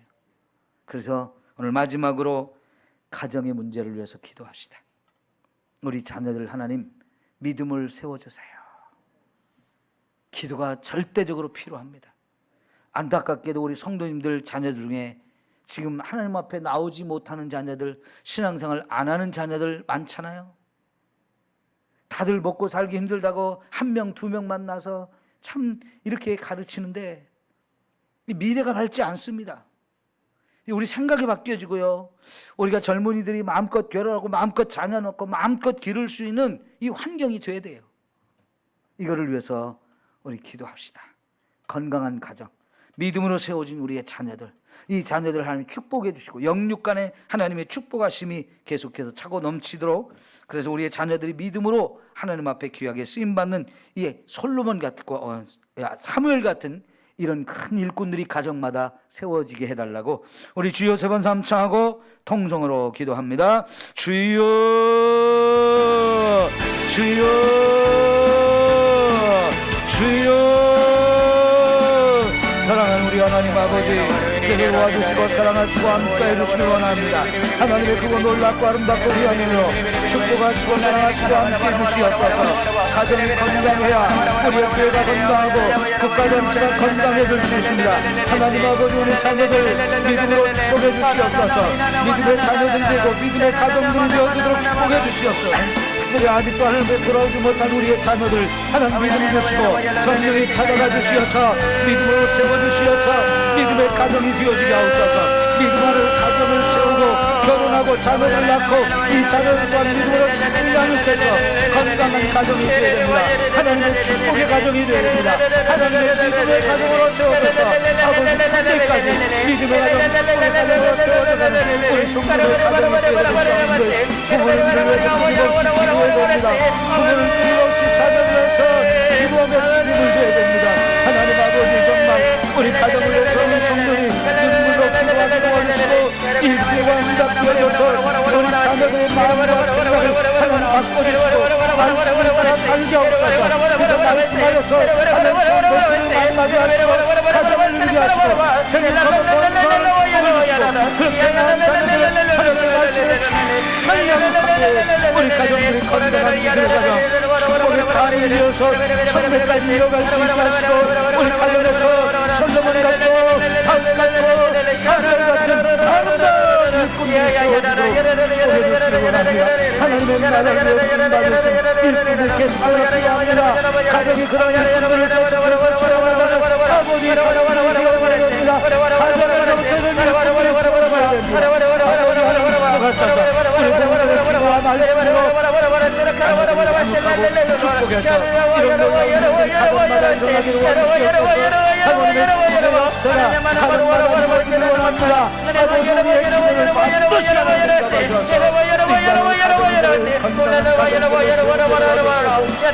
그래서 오늘 마지막으로 가정의 문제를 위해서 기도합시다. 우리 자녀들 하나님 믿음을 세워주세요. 기도가 절대적으로 필요합니다. 안타깝게도 우리 성도님들 자녀들 중에 지금 하나님 앞에 나오지 못하는 자녀들, 신앙생활 안 하는 자녀들 많잖아요. 다들 먹고 살기 힘들다고 1명, 2명 만나서 참 이렇게 가르치는데 미래가 밝지 않습니다. 우리 생각이 바뀌어지고요. 우리가 젊은이들이 마음껏 결혼하고 마음껏 자녀 낳고 마음껏 기를 수 있는 이 환경이 돼야 돼요. 이거를 위해서 우리 기도합시다. 건강한 가정, 믿음으로 세워진 우리의 자녀들, 이 자녀들 하나님 축복해 주시고 영육간에 하나님의 축복하심이 계속해서 차고 넘치도록, 그래서 우리의 자녀들이 믿음으로 하나님 앞에 귀하게 쓰임받는 이 솔로몬 같고 사무엘 같은 이런 큰 일꾼들이 가정마다 세워지게 해달라고 우리 주여 3번 삼창하고 통성으로 기도합니다. 주여 주여 주여. 사랑하는 우리 하나님 아버지, 그를 도와주시고 사랑하시고 함께해 주시길 원합니다. 하나님의 그거 놀랍고 아름답고 귀하며 축복하시고 사랑하시고 함께해 주시옵소서. 가정이 건강해야 우리의 교회가 건강하고 국가 전체가 건강해질 수 있습니다. 하나님 아버지, 우리 자녀들 믿음으로 축복해 주시옵소서. 믿음의 자녀들이 되고 믿음의 가정들이 되어지도록 축복해 주시옵소서. 우리 아직도 하나님께 돌아오지 못한 우리의 자녀들 하나님 믿음 주시고 성령이 찾아가 주시어서 믿음으로 세워주시어서 믿음의 가정이 되어지게 하옵소서. 믿음으로 가정을 세우고 결혼하고 자녀를 낳고 이 자녀들 또한 믿음으로 잘 양육해서 건강한 가정이 되어야 됩니다. 하나님의 축복의 가정이 되어야 됩니다. 하나님의 믿음의 가정으로 세워져서 아버지 군대까지 믿음의 가정, 축복의 가정으로 세워져가는 우리 성도의 가정이 되어야 되는 부모님들 위해서 끊임없이 기도해야 됩니다. 부모님 끊임없이 자녀를 위해서 기도하며 주님을 드려야 됩니다. 하나님 아버지, 정말 우리 가정을 위해서 우리 성도들이 눈물로 기도하게 도와주시고 이 기도가 응답되어져서 우리 자녀들의 마음과 생각을 하나님 바꿔주시고 말씀을 따라 살게 하옵소서. 그래서 말씀하여서 하나님 성도들을 만나게 하시고 가정을 이루게 하시고 생명하고 건강을 축복해주시고 그렇게 나은 자녀들 하나님 말씀을 잘 양육하고 우리 가정들이 건강한 믿음의 가정, 축복의 가정이 되어서 천대까지 이어갈 수 있게 하시고 우리 가정에서 솔로몬 같고 다윗 같고 사무엘 같은 아름다운 일꾼이 세워지도록 축복해 주시기 원합니다. 하나님의 나라를 위해 쓰임받으신 일꾼을 계속하여 기도합니다. 가정이 그런 일꾼들을 계속해서 사용하는 아버지 가정을 이어져야 됩니다. 가정에서부터는 일꾼들이 세워져야 됩니다. 아버지 하나님 축복하소서. 우리 성도의 기도와 말씀으로 축복해서 이런 놀라운 가정마다 일어나기를 원하시옵소서. 하나님의 축복의 역사가 가정마다 이루어지기를 원합니다. 아버지, 우리의 기도를 반드시 하나님 잡아주셔서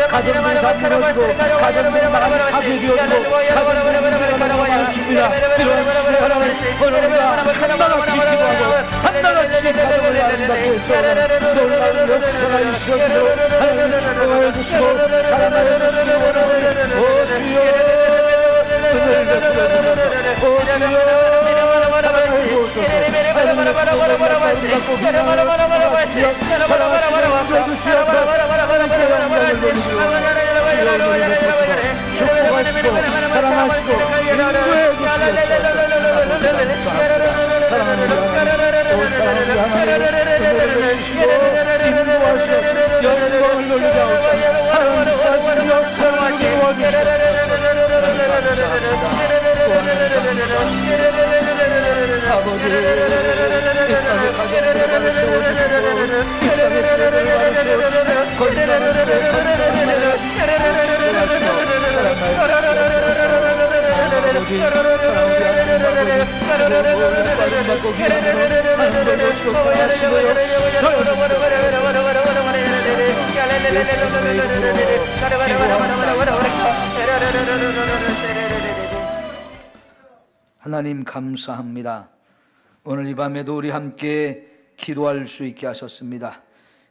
가정들이 잠들어지고 가정들이 마음이 가족이어지고 가정들이 문제가 많습니다. 이러한 시대 하나님 우리가 하나같이 기도하고 하나같이 가정을 아름답게 해서 놀라운 역사가 있어지도록 하나님 축복하여 주시고 사랑하여 주시기 원하는 오 주여 은혜를 베풀어 주셔서 오 주여 사랑하여 주옵소서. 하나님의 축복을 기도하시며 사랑하시며 주시어서 하나님께 영광을 돌리기로 원합니다. 축복하시고 사랑하시고 인도해 주시옵소서. 인도하시옵소서. 영광을 돌리게 하옵소서. 하나님 역사하게 아버지, 이 땅에 가정들을 세워주시고 이 땅에 교회를 세워주시고 건강을 하나님 감사합니다. 오늘 이 밤에도 우리 함께 기도할 수 있게 하셨습니다.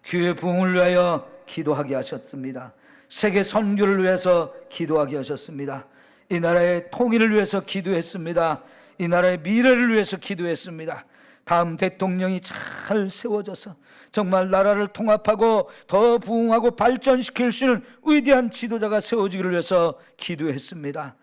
교회 부흥을 위하여 기도하게 하셨습니다. 세계 선교를 위해서 기도하게 하셨습니다. 이 나라의 통일을 위해서 기도했습니다. 이 나라의 미래를 위해서 기도했습니다. 다음 대통령이 잘 세워져서 정말 나라를 통합하고 더 부흥하고 발전시킬 수 있는 위대한 지도자가 세워지기를 위해서 기도했습니다.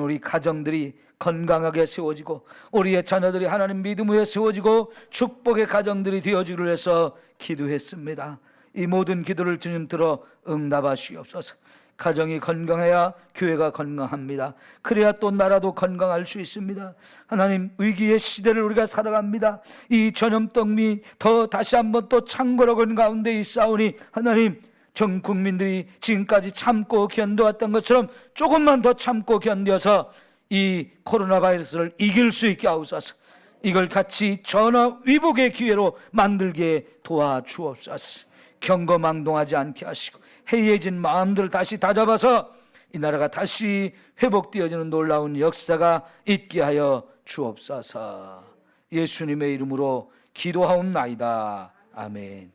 우리 가정들이 건강하게 세워지고 우리의 자녀들이 하나님 믿음 위에 세워지고 축복의 가정들이 되어지기를 위해서 기도했습니다. 이 모든 기도를 주님 들어 응답하시옵소서. 가정이 건강해야 교회가 건강합니다. 그래야 또 나라도 건강할 수 있습니다. 하나님, 위기의 시대를 우리가 살아갑니다. 이 전염병이 더 다시 한번 또 창궐하는 가운데 있사오니 하나님, 전 국민들이 지금까지 참고 견뎌왔던 것처럼 조금만 더 참고 견뎌서 이 코로나 바이러스를 이길 수 있게 하옵소서. 이걸 같이 전화위복의 기회로 만들게 도와주옵소서. 경거망동하지 않게 하시고 해이해진 마음들을 다시 다잡아서 이 나라가 다시 회복되어지는 놀라운 역사가 있게 하여 주옵소서. 예수님의 이름으로 기도하옵나이다. 아멘.